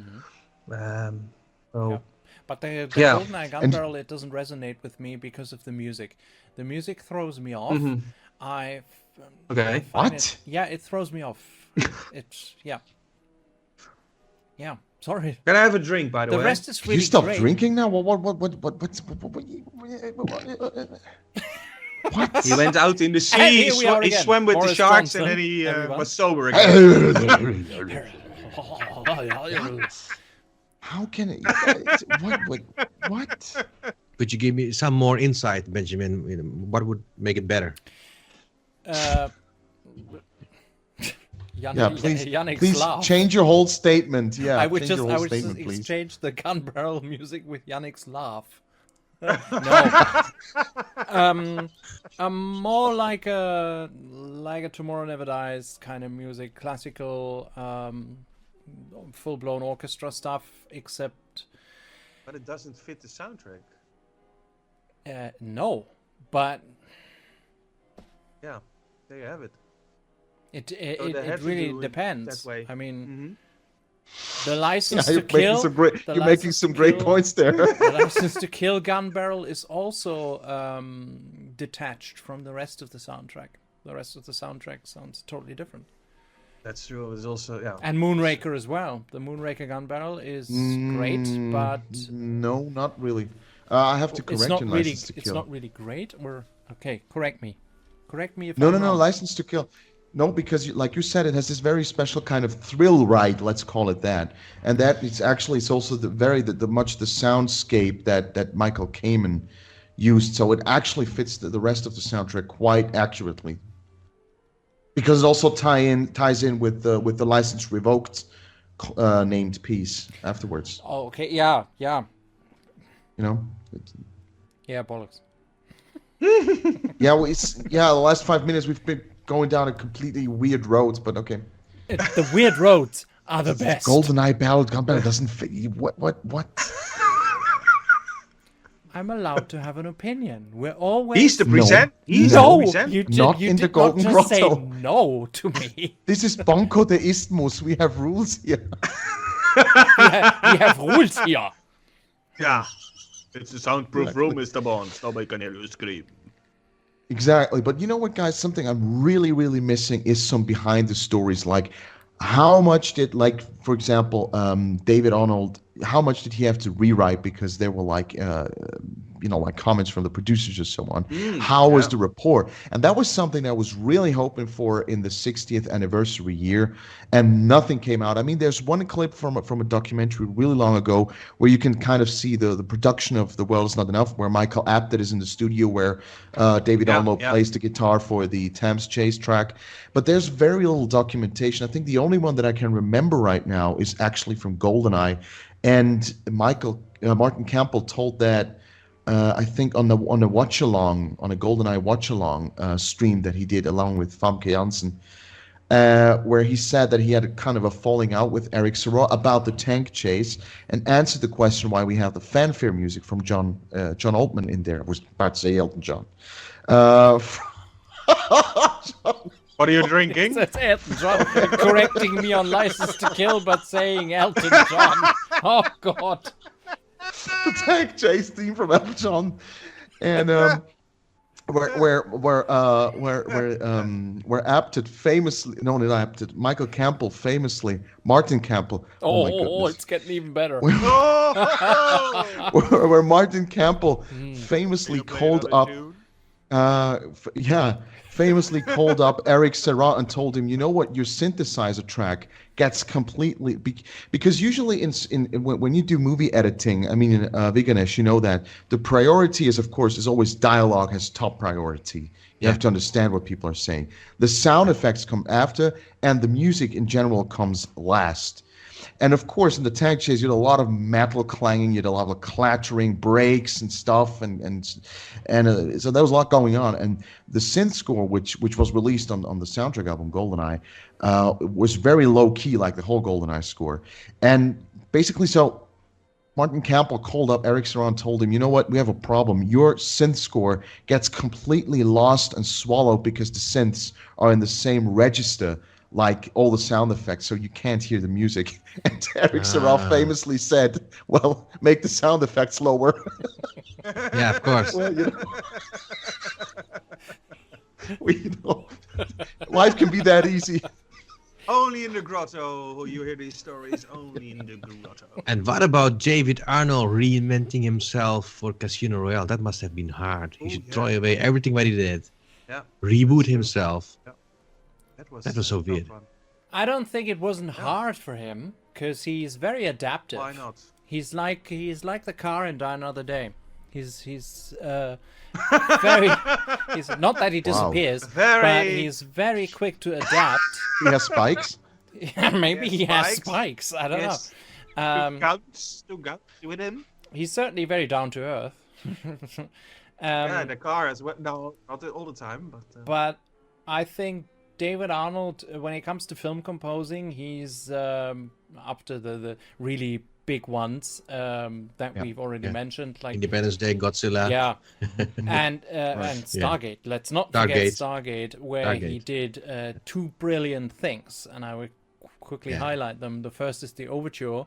A: But the GoldenEye gun barrel, it doesn't resonate with me because of the music. The music throws me off. I
B: What?
A: It throws me off. It's sorry.
C: Can I have a drink, by the way?
A: The rest is really
B: You stop
A: great.
B: drinking now? What?
C: He went out in the
A: And
C: sea,
A: here we are
C: he
A: again.
C: swam with
A: Boris
C: the sharks,
A: Johnson,
C: and then he
A: everyone.
C: was sober again.
B: How can it? What?
D: Could you give me some more insight, Benjamin? What would make it better?
B: Please
A: laugh.
B: change your whole statement. Yeah,
A: I would
B: change your whole
A: just
B: statement, please.
A: exchange the gun barrel music with Yannick's laugh. No, more like a Tomorrow Never Dies kind of music, classical, full-blown orchestra stuff. Except,
C: But it doesn't fit the soundtrack.
A: no, but
C: yeah, there you have it.
A: It really depends.
C: That way.
A: I mean, the License
B: You're
A: to Kill.
B: making some great points there.
A: The License to Kill gun barrel is also detached from the rest of the soundtrack. The rest of the soundtrack sounds totally different.
C: That's true. It's also
A: And Moonraker as well. The Moonraker gun barrel is great, but
B: no, not really. I have to correct you. License to Kill.
A: It's not really great. Or okay, correct me if
B: No,
A: I'm
B: no, no.
A: wrong.
B: License to Kill. No, because like you said, it has this very special kind of thrill ride. Let's call it that. And that it's also the soundscape that Michael Kamen used. So it actually fits the rest of the soundtrack quite accurately. Because it also ties in with the license revoked named piece afterwards.
A: Oh, okay. Yeah.
B: You know.
A: Yeah, bollocks.
B: Yeah, well, the last 5 minutes we've been going down a completely weird road, but okay.
A: The weird roads are the best.
B: GoldenEye gun barrel doesn't fit. What?
A: I'm allowed to have an opinion. We're always.
C: He's the present. He's
A: No,
C: the present.
A: you
B: Not in the
A: did
B: Golden
A: not just say
B: Grotto.
A: no to me.
B: This is Banco de Isthmus. We have rules here.
A: We have rules here.
C: Ja. It's a soundproof room, Mr. Bond. Nobody can hear you scream.
B: Exactly. But you know what, guys? Something I'm really, really missing is some behind the stories. Like, how much did, like, for example, David Arnold, how much did he have to rewrite because there were like comments from the producers or so on? How was the rapport? And that was something that I was really hoping for in the 60th anniversary year, and nothing came out. I mean, there's one clip from a documentary really long ago where you can kind of see the production of The World Is Not Enough, where Michael Apted is in the studio, where David Arnold plays the guitar for the Thames Chase track. But there's very little documentation. I think the only one that I can remember right now is actually from GoldenEye. And Martin Campbell told that I think on a watch along, on a GoldenEye watch along stream that he did along with Famke Janssen, where he said that he had a kind of a falling out with Eric Serra about the tank chase, and answered the question why we have the fanfare music from John Altman in there. I was about to say Elton John.
C: What are you drinking?
A: That's Elton John correcting me on License to Kill, but saying Elton John. Oh God!
B: The tank chase theme from Elton John, and where Apted famously, no, not Apted, Michael Campbell famously, Martin Campbell. Oh my goodness.
A: It's getting even better.
B: Where Martin Campbell famously called up. Famously called up Eric Serra and told him, you know what, your synthesizer track gets completely because usually when you do movie editing, I mean, in Vighnesh, you know that the priority is always dialogue has top priority. You have to understand what people are saying. The sound effects come after, and the music in general comes last. And of course, in the tank chase, you had a lot of metal clanging, you had a lot of clattering breaks and stuff, and so there was a lot going on. And the synth score, which was released on the soundtrack album GoldenEye, was very low key, like the whole GoldenEye score. And basically, so Martin Campbell called up Eric Serra and told him, you know what, we have a problem. Your synth score gets completely lost and swallowed because the synths are in the same register like all the sound effects, so you can't hear the music. And Eric Serra famously said, well, make the sound effects lower.
D: Yeah, of course.
B: Well, life can be that easy.
C: Only in the grotto you hear these stories. Only in the grotto.
D: And what about David Arnold reinventing himself for Casino Royale? That must have been hard. He should throw away everything what he did. Yeah. Reboot himself. Yeah. That was so weird.
A: I don't think it wasn't hard for him, because he's very adaptive.
C: Why not?
A: He's like the car in Die Another Day. He's very. He's not that he disappears, but he's very quick to adapt.
B: He has spikes.
A: Yeah, maybe he has spikes. I don't know.
C: Two guns with him.
A: He's certainly very down to earth.
C: The car as well. No, not all the time,
A: but I think David Arnold, when it comes to film composing, he's up to the really big ones that we've already mentioned, like
D: Independence Day, Godzilla.
A: Yeah, and Stargate. Let's not forget Stargate, where he did two brilliant things, and I will quickly highlight them. The first is the overture,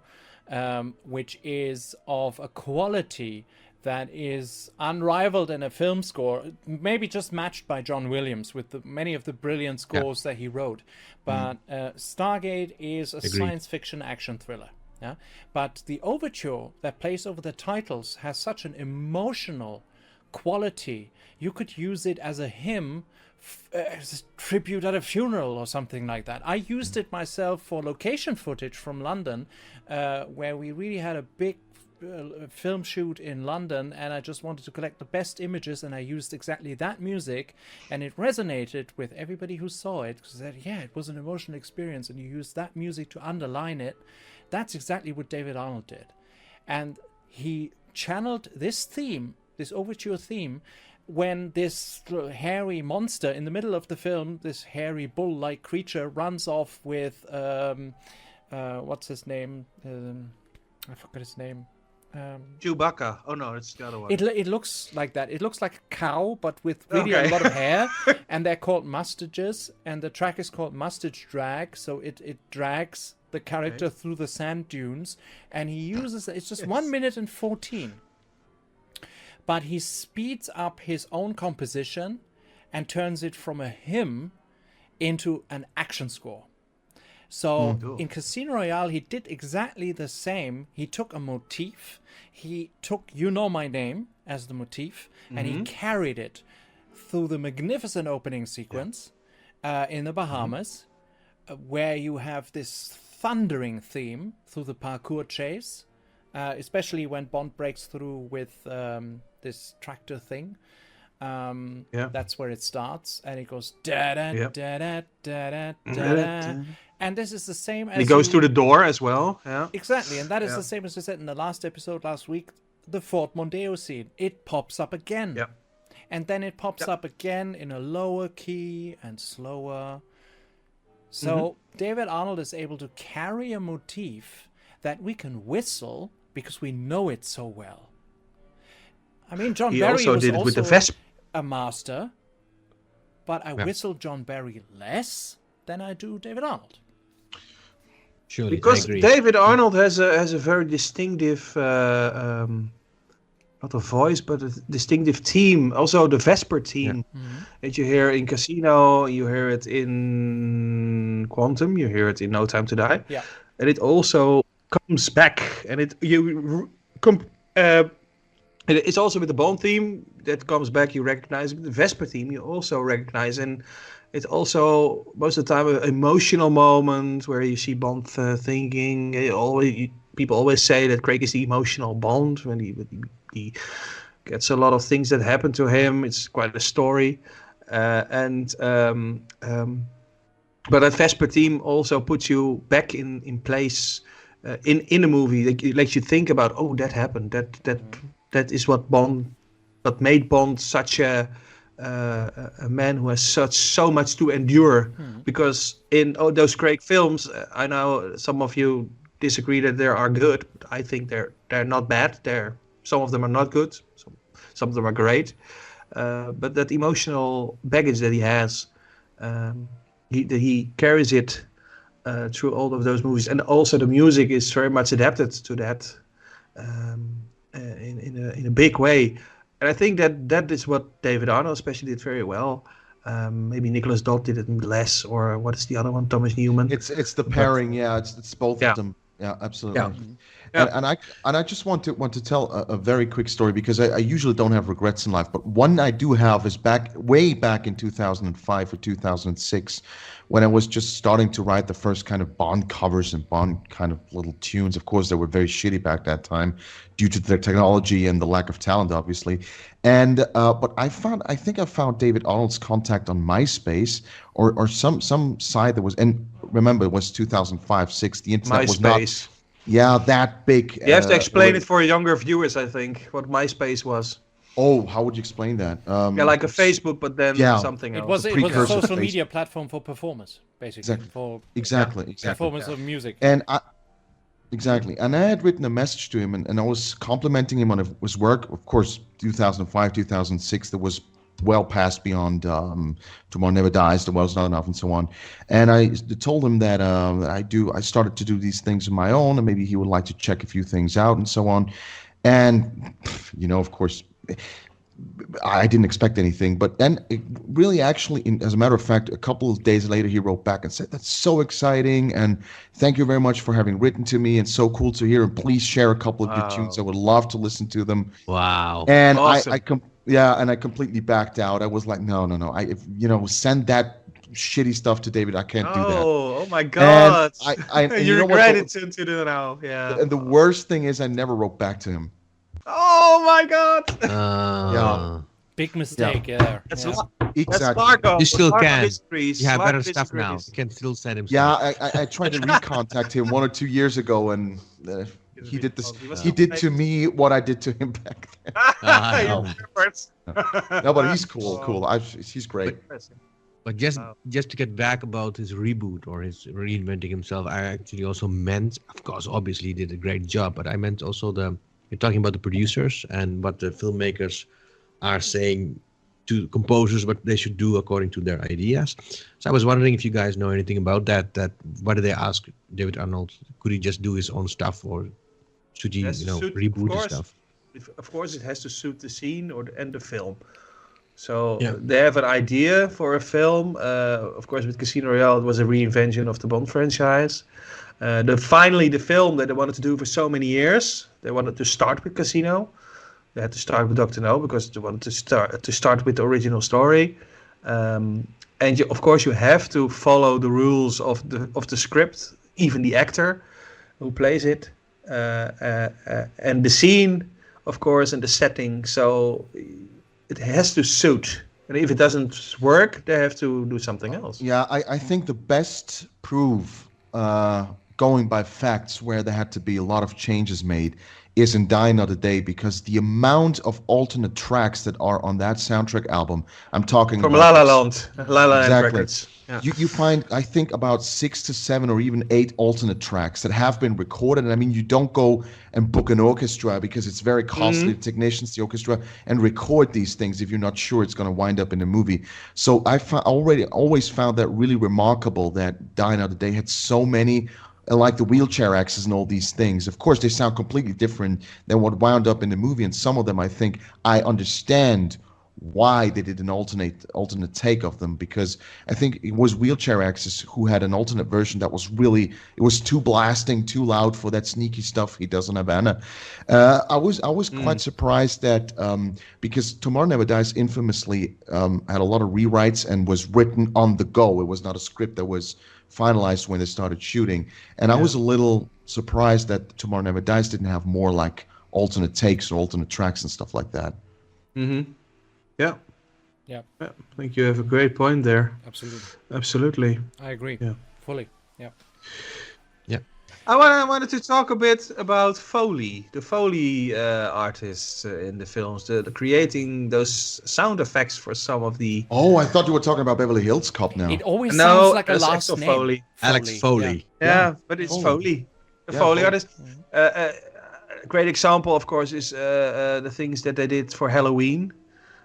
A: which is of a quality that is unrivaled in a film score, maybe just matched by John Williams with many of the brilliant scores that he wrote. But Stargate is a science fiction action thriller. Yeah, but the overture that plays over the titles has such an emotional quality. You could use it as a hymn, as a tribute at a funeral or something like that. I used it myself for location footage from London, where we really had a big film shoot in London, and I just wanted to collect the best images, and I used exactly that music, and it resonated with everybody who saw it, because they said, yeah, it was an emotional experience, and you used that music to underline it. That's exactly what David Arnold did. And he channeled this theme, this overture theme, when this hairy monster in the middle of the film, this hairy bull-like creature, runs off with what's his name? I forgot his name.
C: Chewbacca. Oh no, it's the other one.
A: It looks like that. It looks like a cow, but with really a lot of hair. And they're called mustaches. And the track is called Mustage Drag. So it drags the character through the sand dunes. And he uses, it's just 1 minute and 14. But he speeds up his own composition and turns it from a hymn into an action score. So in Casino Royale, he did exactly the same. He took a motif. He took You Know My Name as the motif, and he carried it through the magnificent opening sequence in the Bahamas, where you have this thundering theme through the parkour chase, especially when Bond breaks through with this tractor thing. That's where it starts, and it goes da da da da da da da. And this is the same as...
C: He goes through the door as well. Yeah.
A: Exactly, and that is the same as we said in the last episode last week, the Fort Mondeo scene. It pops up again. Yeah. And then it pops up again in a lower key and slower. So David Arnold is able to carry a motif that we can whistle because we know it so well. I mean, John Barry
C: also
A: was
C: did it
A: also
C: with the Vesp.
A: A master, but I whistle John Barry less than I do David Arnold.
D: Surely,
C: because David Arnold has a very distinctive, not a voice, but a distinctive theme. Also, the Vesper theme that you hear in Casino, you hear it in Quantum, you hear it in No Time to Die. Yeah, and it also comes back, and it's also with the Bond theme that comes back. You recognize it. The Vesper theme you also recognize, and it's also most of the time an emotional moment where you see Bond thinking. People always say that Craig is the emotional Bond when he gets a lot of things that happen to him. It's quite a story, but that Vesper theme also puts you back in place in a movie. It makes you think about, oh, that happened. That is what made Bond such a man who has so much to endure. Because in those Craig films, I know some of you disagree that they are good. But I think they're not bad. Some of them are not good. Some of them are great. But that emotional baggage that he has, he carries it through all of those movies, and also the music is very much adapted to that. In a big way, and I think that is what David Arnold especially did very well. Maybe Nicholas Dodd did it less, or what is the other one? Thomas Newman.
B: It's the pairing, it's both of them. Yeah, absolutely. Yeah. And I just want to tell a very quick story, because I usually don't have regrets in life, but one I do have is way back in 2005 or 2006, when I was just starting to write the first kind of Bond covers and Bond kind of little tunes. Of course, they were very shitty back that time due to the technology and the lack of talent, obviously. And but I think I found David Arnold's contact on MySpace or some site that was, and remember, it was 2005-06. The internet was not that big.
C: You have to explain it for younger viewers, I think, what MySpace was.
B: Oh, how would you explain that?
C: Like a Facebook, but then something else.
A: It was a social media platform for performers, basically.
B: Exactly.
A: Performance of music.
B: And I had written a message to him, and I was complimenting him on his work. Of course, 2005, 2006, that was well past beyond Tomorrow Never Dies, The World's Not Enough, and so on. And I told him that I started to do these things on my own, and maybe he would like to check a few things out and so on. And, of course, I didn't expect anything. But then it really actually, as a matter of fact, a couple of days later, he wrote back and said, "That's so exciting. And thank you very much for having written to me. And so cool to hear. And please share a couple of your tunes. I would love to listen to them."
D: Wow.
B: And
C: Awesome.
B: I completely backed out. I was like, no. Send that shitty stuff to David. I can't do that.
C: Oh my God!
B: And
C: you
B: know what
C: regret it to do now. Yeah.
B: And the worst thing is, I never wrote back to him.
C: Oh my God!
B: Yeah.
A: Big mistake. Yeah.
C: That's
B: Exactly.
C: That's Marco.
D: You still
C: Marco
D: can.
C: disagrees.
D: You have
C: Marco
D: better stuff now.
C: disagrees.
D: You can still send him.
B: Yeah, I tried to recontact him 1 or 2 years ago, and he did this. He did to me what I did to him back then.
C: You
D: no.
C: remembered.
B: No, but he's cool. He's great.
D: But just to get back about his reboot or his reinventing himself, I actually also meant, of course, obviously he did a great job, but I meant also you're talking about the producers and what the filmmakers are saying to composers what they should do according to their ideas. So I was wondering if you guys know anything about that. Why did they ask David Arnold? Could he just do his own stuff, or should he, reboot his stuff?
C: Of course, it has to suit the scene and the film. So they have an idea for a film. Of course, with Casino Royale, it was a reinvention of the Bond franchise. Finally, the film that they wanted to do for so many years, they wanted to start with Casino. They had to start with Dr. No because they wanted to start with the original story. And of course, you have to follow the rules of the script, even the actor who plays it, and the scene, of course, and the setting. So it has to suit. And if it doesn't work, they have to do something else.
B: Yeah, I think the best proof, going by facts, where there had to be a lot of changes made, is in Die Another Day, because the amount of alternate tracks that are on that soundtrack album, I'm talking
C: from
B: about
C: La La Land, La La Land
B: exactly.
C: records. Yeah.
B: You find, I think, about 6 to 7 or even 8 alternate tracks that have been recorded. And I mean, you don't go and book an orchestra because it's very costly, the technicians, the orchestra, and record these things if you're not sure it's going to wind up in a movie. So I always found that really remarkable that Die Another Day had so many, like the wheelchair axes and all these things. Of course, they sound completely different than what wound up in the movie. And some of them, I think, I understand why they did an alternate take of them, because I think it was Wheelchair Axis who had an alternate version that was really, it was too blasting, too loud for that sneaky stuff he does on Havana. I was quite surprised that because Tomorrow Never Dies infamously had a lot of rewrites and was written on the go. It was not a script that was finalized when they started shooting, and I was a little surprised that Tomorrow Never Dies didn't have more like alternate takes or alternate tracks and stuff like that.
C: Yeah.
A: Yeah.
C: I think you have a great point there. Absolutely.
A: I agree.
C: Yeah.
A: Fully. Yeah.
C: I wanted to talk a bit about Foley, the Foley artists in the films, the creating those sound effects for some of the.
B: Oh, I thought you were talking about Beverly Hills Cop now.
A: It always sounds like a
C: that's
A: last
C: Axel
A: name.
C: Foley.
D: Alex Foley.
C: Yeah, but it's Foley. The Foley artist. A great example, of course, is the things that they did for Halloween.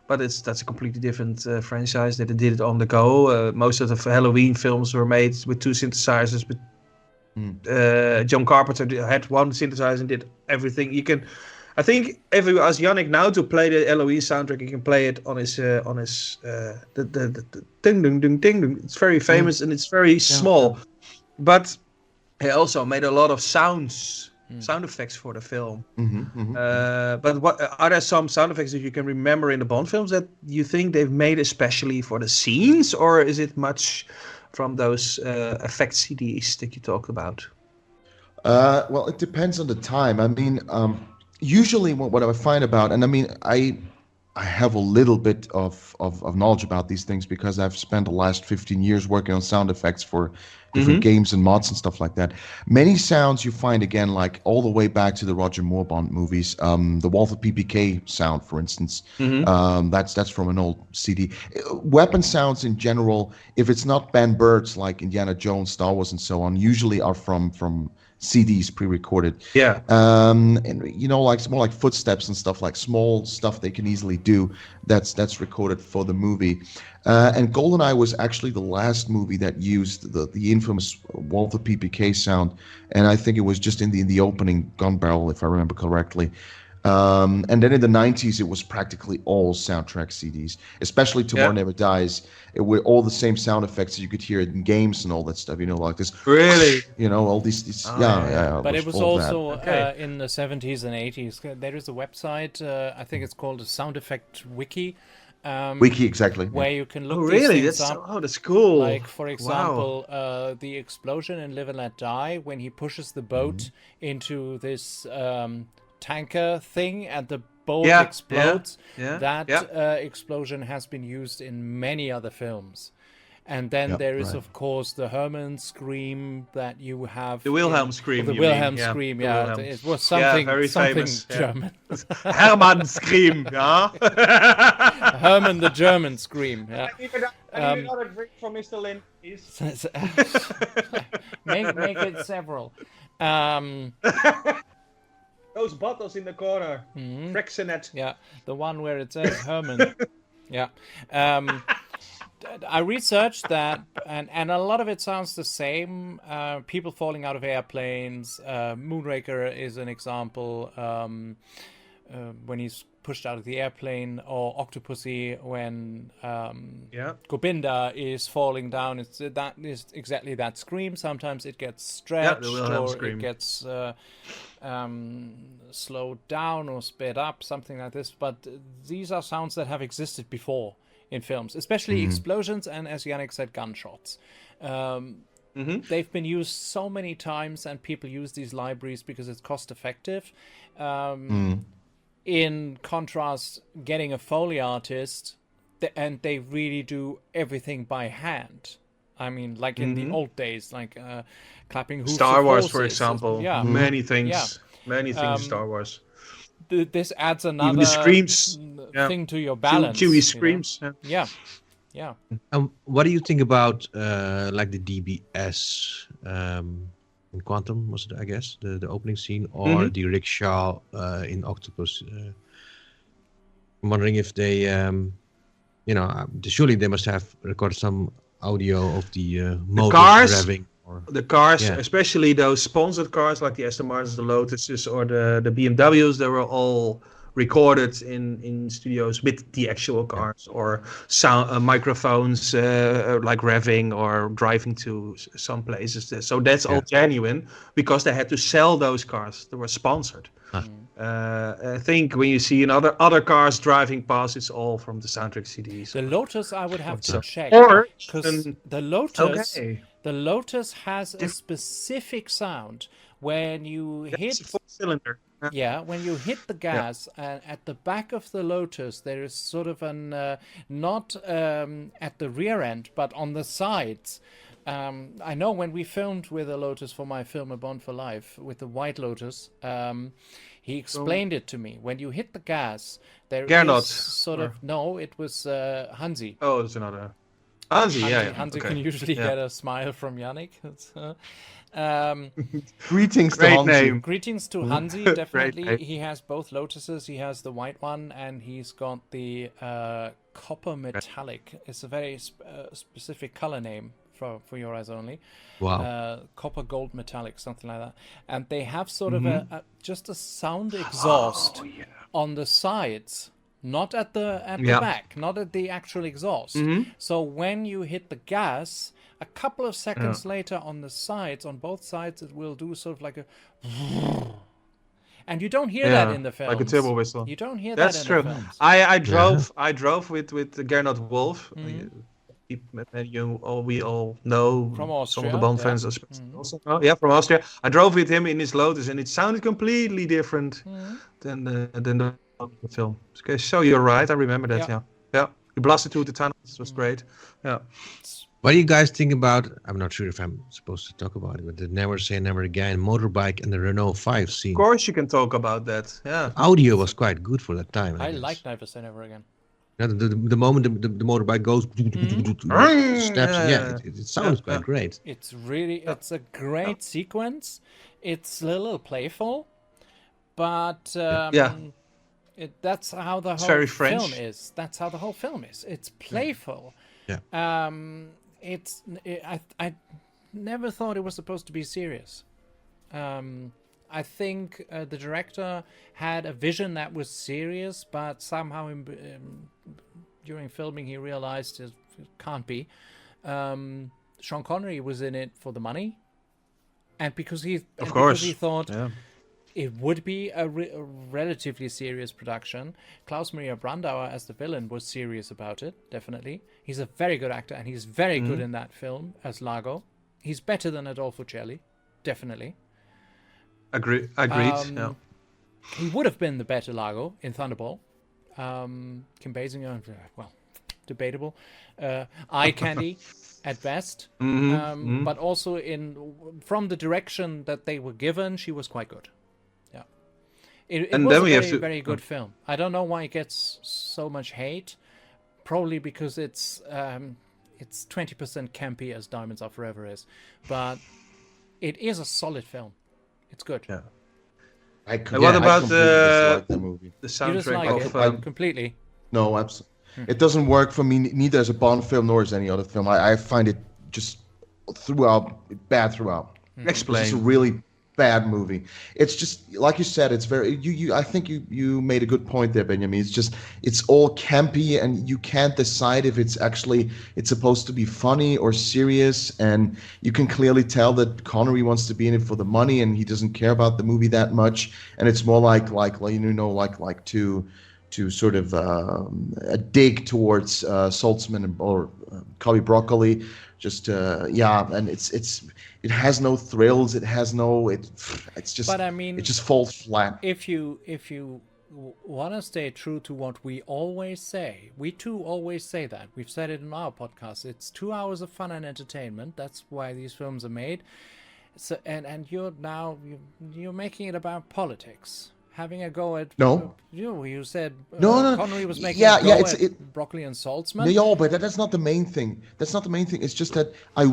C: But that's a completely different franchise. That they did it on the go. Most of the Halloween films were made with 2 synthesizers. But John Carpenter had 1 synthesizer and did everything. You can, I think, if you ask Yannick now to play the Halloween soundtrack, you can play it on his the ding ding ding ding ding. It's very famous and it's very small. But he also made a lot of sound effects for the film. But what are there some sound effects that you can remember in the Bond films that you think they've made especially for the scenes, or is it much from those effect CDs that you talked about?
B: Well, it depends on the time. I mean, usually what I find about, and I mean, I have a little bit of knowledge about these things because I've spent the last 15 years working on sound effects for different games and mods and stuff like that. Many sounds you find, again, like all the way back to the Roger Moore Bond movies. The Walther PPK sound, for instance, that's from an old CD. Weapon sounds in general, if it's not Ben Bird's like Indiana Jones, Star Wars, and so on, usually are from CDs pre-recorded.
C: Yeah.
B: And like it's more like footsteps and stuff, like small stuff they can easily do. That's recorded for the movie. And GoldenEye was actually the last movie that used the infamous Walther PPK sound, and I think it was just in the opening gun barrel, if I remember correctly. And then in the 90s, it was practically all soundtrack CDs, especially Tomorrow Never Dies. It were all the same sound effects you could hear in games and all that stuff, like this.
C: Really?
B: All these
C: Oh,
B: yeah.
A: But it was
B: all that.
A: also
C: Okay.
A: in the 70s and 80s. There is a website, I think it's called a Sound Effect Wiki,
B: Wiki, exactly.
A: where you can look
C: Oh,
A: these
C: really?
A: things
C: That's
A: up.
C: that's cool.
A: Like, for
C: Wow.
A: example, the explosion in Live and Let Die, when he pushes the boat
C: Mm-hmm.
A: into this tanker thing and the boat
C: Yeah,
A: explodes.
C: yeah,
A: That
C: yeah.
A: explosion has been used in many other films. And then
B: Yep,
A: there is,
B: right.
A: of course, the Herman scream that you have.
C: The Wilhelm scream,
A: The
C: you
A: Wilhelm
C: mean, yeah,
A: scream,
C: the
A: yeah.
C: Wilhelm.
A: It was
C: Yeah,
A: something,
C: very
A: something
C: famous, yeah.
A: German.
C: Hermann scream, yeah.
A: Herman the German scream, yeah.
C: I need another drink from Mr. Lin, please.
A: make it several.
C: Those bottles in the corner.
A: Mm-hmm.
C: Frexenet.
A: Yeah, the one where it says Herman. Yeah. I researched that, and a lot of it sounds the same. People falling out of airplanes. Moonraker is an example. When he's pushed out of the airplane, or Octopussy when Gobinda is falling down. That is exactly that scream. Sometimes it gets stretched,
C: the Wilhelm
A: or
C: scream.
A: it gets slowed down or sped up, something like this. But these are sounds that have existed before in films, especially explosions and, as Yannick said, gunshots. They've been used so many times, and people use these libraries because it's cost effective. In contrast, getting a Foley artist, and they really do everything by hand. I mean, like in the old days, like clapping hoofs
C: Star
A: of
C: Wars,
A: horses.
C: for example.
A: Yeah.
C: Many things.
A: Yeah.
C: Many things in Star Wars.
A: This adds another
C: Even the screams.
A: thing to your balance.
C: Chewie
A: you know?
C: screams.
A: Yeah. Yeah.
D: What do you think about like the DBS in Quantum, was it, I guess, the opening scene, or the rickshaw in Octopus? I'm wondering if they, surely they must have recorded some audio of the motors
C: cars?
D: revving.
C: The cars, especially those sponsored cars like the Aston Martins, the Lotuses, or the BMWs, they were all recorded in studios with the actual cars, or sound microphones like revving or driving to some places. So that's all genuine, because they had to sell those cars. They were sponsored. I think when you see other cars driving past, it's all from the soundtrack CDs.
A: The Lotus, I would have to check,
C: Or
A: because the Lotus, the Lotus has a specific sound when you hit.
C: Four cylinder.
A: Yeah, when you hit the gas, and at the back of the Lotus, there is sort of an not at the rear end, but on the sides. I know when we filmed with a Lotus for my film A Bond for Life with the White Lotus, he explained it to me. When you hit the gas, there
C: Gernot,
A: is sort of no, it was Hansi.
C: Oh, it's another. Hansi, yeah.
A: Hansi
C: Okay.
A: can usually get a smile from Yannick.
B: Greetings to
C: Great
B: Hansi.
C: name.
A: Greetings to Hansi, definitely.
C: Great.
A: He has both Lotuses. He has the white one, and he's got the copper metallic. It's a very specific color name for your eyes only.
D: Wow.
A: Copper gold metallic, something like that. And they have sort of just a sound exhaust on the sides, not at the back, not at the actual exhaust. So when you hit the gas, a couple of seconds later on the sides, on both sides, it will do sort of like a... And you don't hear that in the films.
C: Like a turbo whistle.
A: You don't hear
C: That's
A: that
C: true.
A: in the films.
C: I drove with Gernot Wolf. We all know
A: From
C: some
A: Austria,
C: of the Bond fans also know. Yeah, from Austria. I drove with him in his Lotus, and it sounded completely different than the film. Okay, so you're right. I remember that. Yeah. You blasted through the tunnels. It was great. Yeah.
D: What do you guys think about, I'm not sure if I'm supposed to talk about it, but the Never Say Never Again motorbike and the Renault 5 scene?
C: Of course, you can talk about that. Yeah.
D: Audio was quite good for that time.
A: I
D: guess.
A: like Never Say Never Again.
D: Yeah, the moment the motorbike goes, steps, it sounds quite great.
A: It's really, it's a great sequence. It's a little playful, but that's how the whole
C: very
A: film
C: French.
A: is. That's how the whole film is. It's playful.
D: Yeah.
A: I never thought it was supposed to be serious. I think the director had a vision that was serious, but somehow during filming he realized it can't be. Sean Connery was in it for the money, and because he thought it would be a relatively serious production. Klaus Maria Brandauer as the villain was serious about it, definitely. He's a very good actor, and he's very good in that film as Largo. He's better than Adolfo Celli, definitely.
C: Agreed. Yeah.
A: He would have been the better Largo in Thunderball. Kim Basinger, well, debatable. Eye candy at best. But also from the direction that they were given, she was quite good. Yeah. It was a very good film. I don't know why it gets so much hate. Probably because it's 20% campy as Diamonds Are Forever is. But it is a solid film. It's good.
C: Yeah.
B: What about the movie?
C: The soundtrack?
A: You dislike it completely?
B: No, absolutely. It doesn't work for me neither as a Bond film nor as any other film. I find it just bad throughout.
C: Explain.
B: It's a really bad movie. It's just like you said. It's very. I think you made a good point there, Benjamin. It's all campy, and you can't decide if it's supposed to be funny or serious. And you can clearly tell that Connery wants to be in it for the money, and he doesn't care about the movie that much. And it's more like to sort of a dig towards Saltzman or Cubby Broccoli, and it has no thrills. It has no. It's just.
A: But I mean,
B: it just falls flat.
A: If you want to stay true to what we always say, we too always say that. We've said it in our podcast. It's 2 hours of fun and entertainment. That's why these films are made. So and you're making it about politics. Having a go at you said Connery was making a go at Broccoli and Saltzman.
B: Yeah, but that's not the main thing. That's not the main thing. It's just that I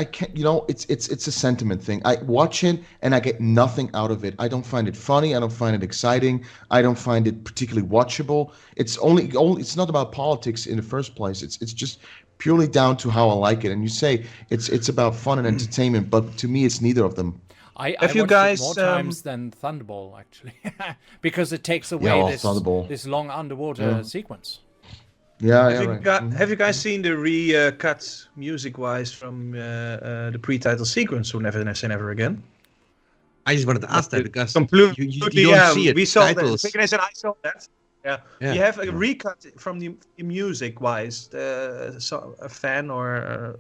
B: can't. It's a sentiment thing. I watch it and I get nothing out of it. I don't find it funny. I don't find it exciting. I don't find it particularly watchable. It's only. It's not about politics in the first place. It's just purely down to how I like it. And you say it's about fun and entertainment, but to me, it's neither of them.
A: I watched it more times than Thunderball, actually, because it takes away this long underwater sequence.
C: Have you guys seen the recut music-wise from the pre-title sequence of Never Say Never Again?
D: I just wanted to ask that because
C: completely,
D: you don't see it.
C: We saw
D: titles.
C: that. Vighnesh and I saw that. Yeah. You have a recut from the music-wise. A fan or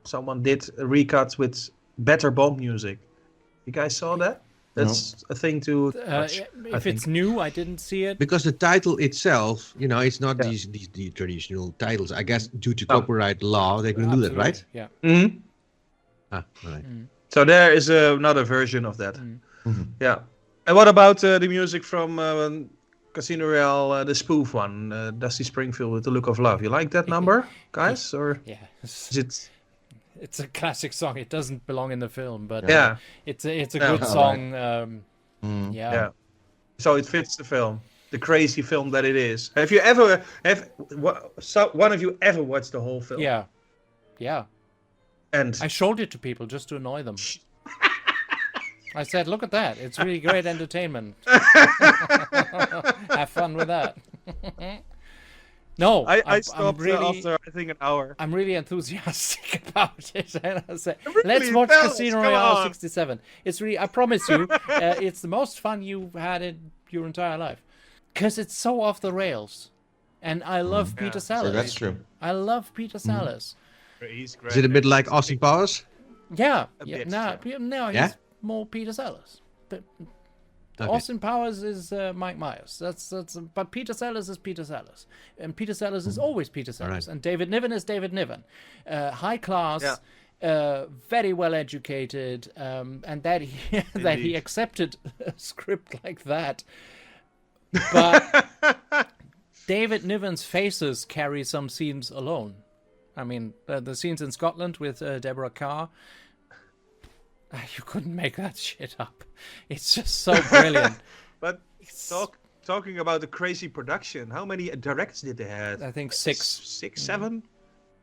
C: someone did a recut with better Bond music. You guys saw that? That's a thing to watch,
A: if it's new, I didn't see it.
D: Because the title itself, it's not these traditional titles. I guess due to copyright law, they can do that, right?
A: Yeah.
C: Mm-hmm.
D: Right.
C: So there is another version of that. Yeah. And what about the music from Casino Royale, the spoof one, Dusty Springfield with The Look of Love? You like that number, guys? Or is it...
A: It's a classic song. It doesn't belong in the film, but it's a good song.
C: Right. So it fits the film, the crazy film that it is. Have one of you ever watched the whole film?
A: Yeah.
C: And
A: I showed it to people just to annoy them. I said, "Look at that! It's really great entertainment. Have fun with that." No,
C: I stopped after I think an hour.
A: I'm really enthusiastic about it, and I say,
C: really,
A: let's watch Casino Royale 67. It's really, I promise you, it's the most fun you've had in your entire life, because it's so off the rails, and I love Peter Sellers.
B: So that's true.
A: I love Peter Sellers.
C: He's great.
D: Is it a bit like Austin Powers?
A: Yeah. He's more Peter Sellers. But Austin Powers is Mike Myers. But Peter Sellers is Peter Sellers, and Peter Sellers is always Peter Sellers, and David Niven is David Niven. High class, very well educated, and that he accepted a script like that. But David Niven's faces carry some scenes alone. I mean, the scenes in Scotland with Deborah Carr. You couldn't make that shit up. It's just so brilliant.
C: But talking about the crazy production, how many directs did they have?
A: I think 6.
C: 6, 7?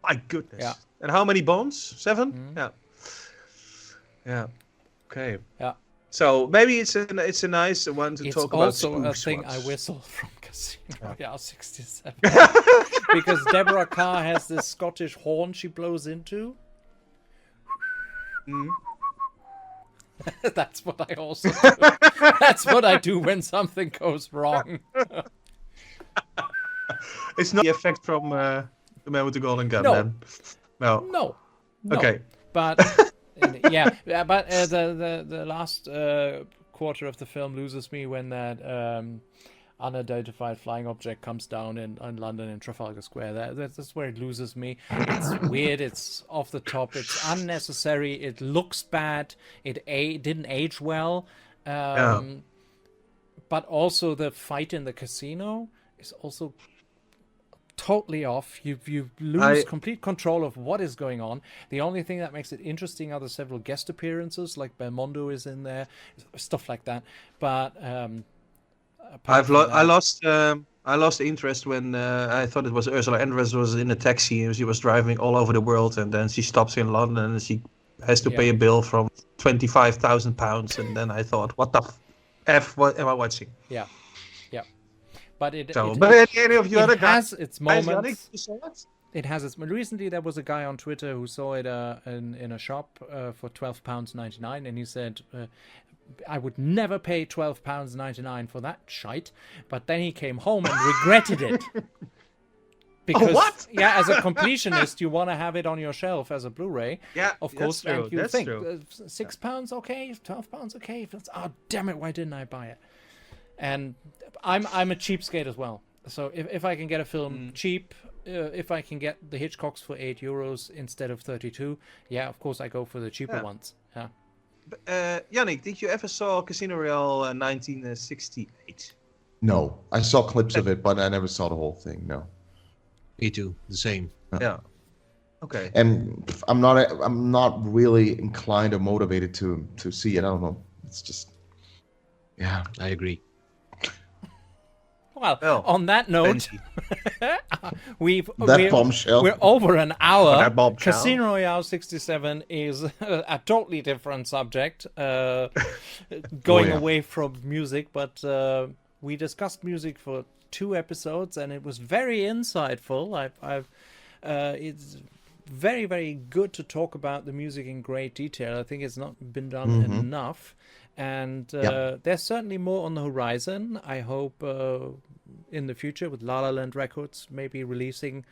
C: My goodness.
A: Yeah.
C: And how many Bonds? 7? Yeah. Okay.
A: Yeah.
C: So maybe it's a nice one to talk about.
A: It's also a thing
C: once.
A: I whistle from Casino Royale 67 because Deborah Carr has this Scottish horn she blows into. That's what I also do. That's what I do when something goes wrong.
C: It's not the effect from The Man with the Golden Gun,
A: No.
C: then? No.
A: No.
C: Okay.
A: But the last quarter of the film loses me when that unidentified flying object comes down in London in Trafalgar Square. That's where it loses me. It's weird. It's off the top. It's unnecessary. It looks bad. It didn't age well. But also the fight in the casino is also totally off. You lose complete control of what is going on. The only thing that makes it interesting are the several guest appearances, like Belmondo is in there, stuff like that. But
C: I lost interest when I thought it was Ursula Andress was in a taxi and she was driving all over the world, and then she stops in London and she has to pay a bill from £25,000, and then I thought, what the f? What am I watching?
A: Yeah. But it
C: has
A: its moments. It has its. Recently, there was a guy on Twitter who saw it in a shop for £12.99, and he said, "I would never pay £12.99 for that shite." But then he came home and regretted it. Because,
C: what?
A: Yeah, as a completionist, you want to have it on your shelf as a Blu-ray.
C: Yeah,
A: of course.
C: That's true.
A: And you
C: That's
A: think
C: true.
A: £6 okay, £12 okay. Oh damn it! Why didn't I buy it? And I'm a cheapskate as well. So if I can get a film cheap, if I can get the Hitchcocks for €8 instead of 32, yeah, of course I go for the cheaper ones. Yeah.
C: Yannick, did you ever saw Casino Royale 1968?
B: No, I saw clips of it, but I never saw the whole thing. No.
D: Me too. The same.
C: Yeah. Okay.
B: And I'm not really inclined or motivated to see it. I don't know. It's just, yeah.
D: I agree.
A: Well, on that note, we're
B: bombshell.
A: We're over an hour.
C: That bombshell.
A: Casino Royale 67 is a totally different subject, going away from music, but we discussed music for 2 episodes, and it was very insightful. It's very, very good to talk about the music in great detail. I think it's not been done enough. And there's certainly more on the horizon. I hope in the future with La La Land Records maybe releasing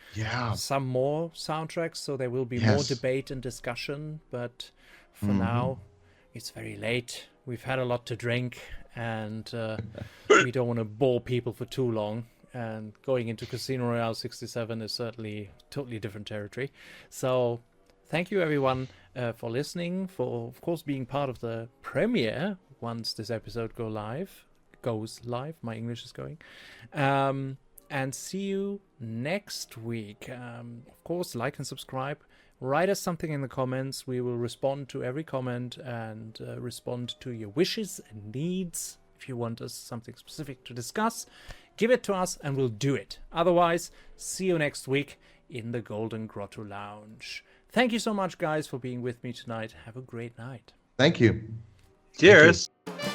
A: some more soundtracks, so there will be more debate and discussion. But for now, it's very late. We've had a lot to drink, and we don't want to bore people for too long. And going into Casino Royale 67 is certainly totally different territory. So thank you, everyone, for listening, for, of course, being part of the premiere once this episode goes live. My English is going. And see you next week. Of course, like and subscribe. Write us something in the comments. We will respond to every comment and respond to your wishes and needs. If you want us something specific to discuss, give it to us and we'll do it. Otherwise, see you next week in the Golden Grotto Lounge. Thank you so much, guys, for being with me tonight. Have a great night.
B: Thank you.
C: Cheers.
B: Thank you.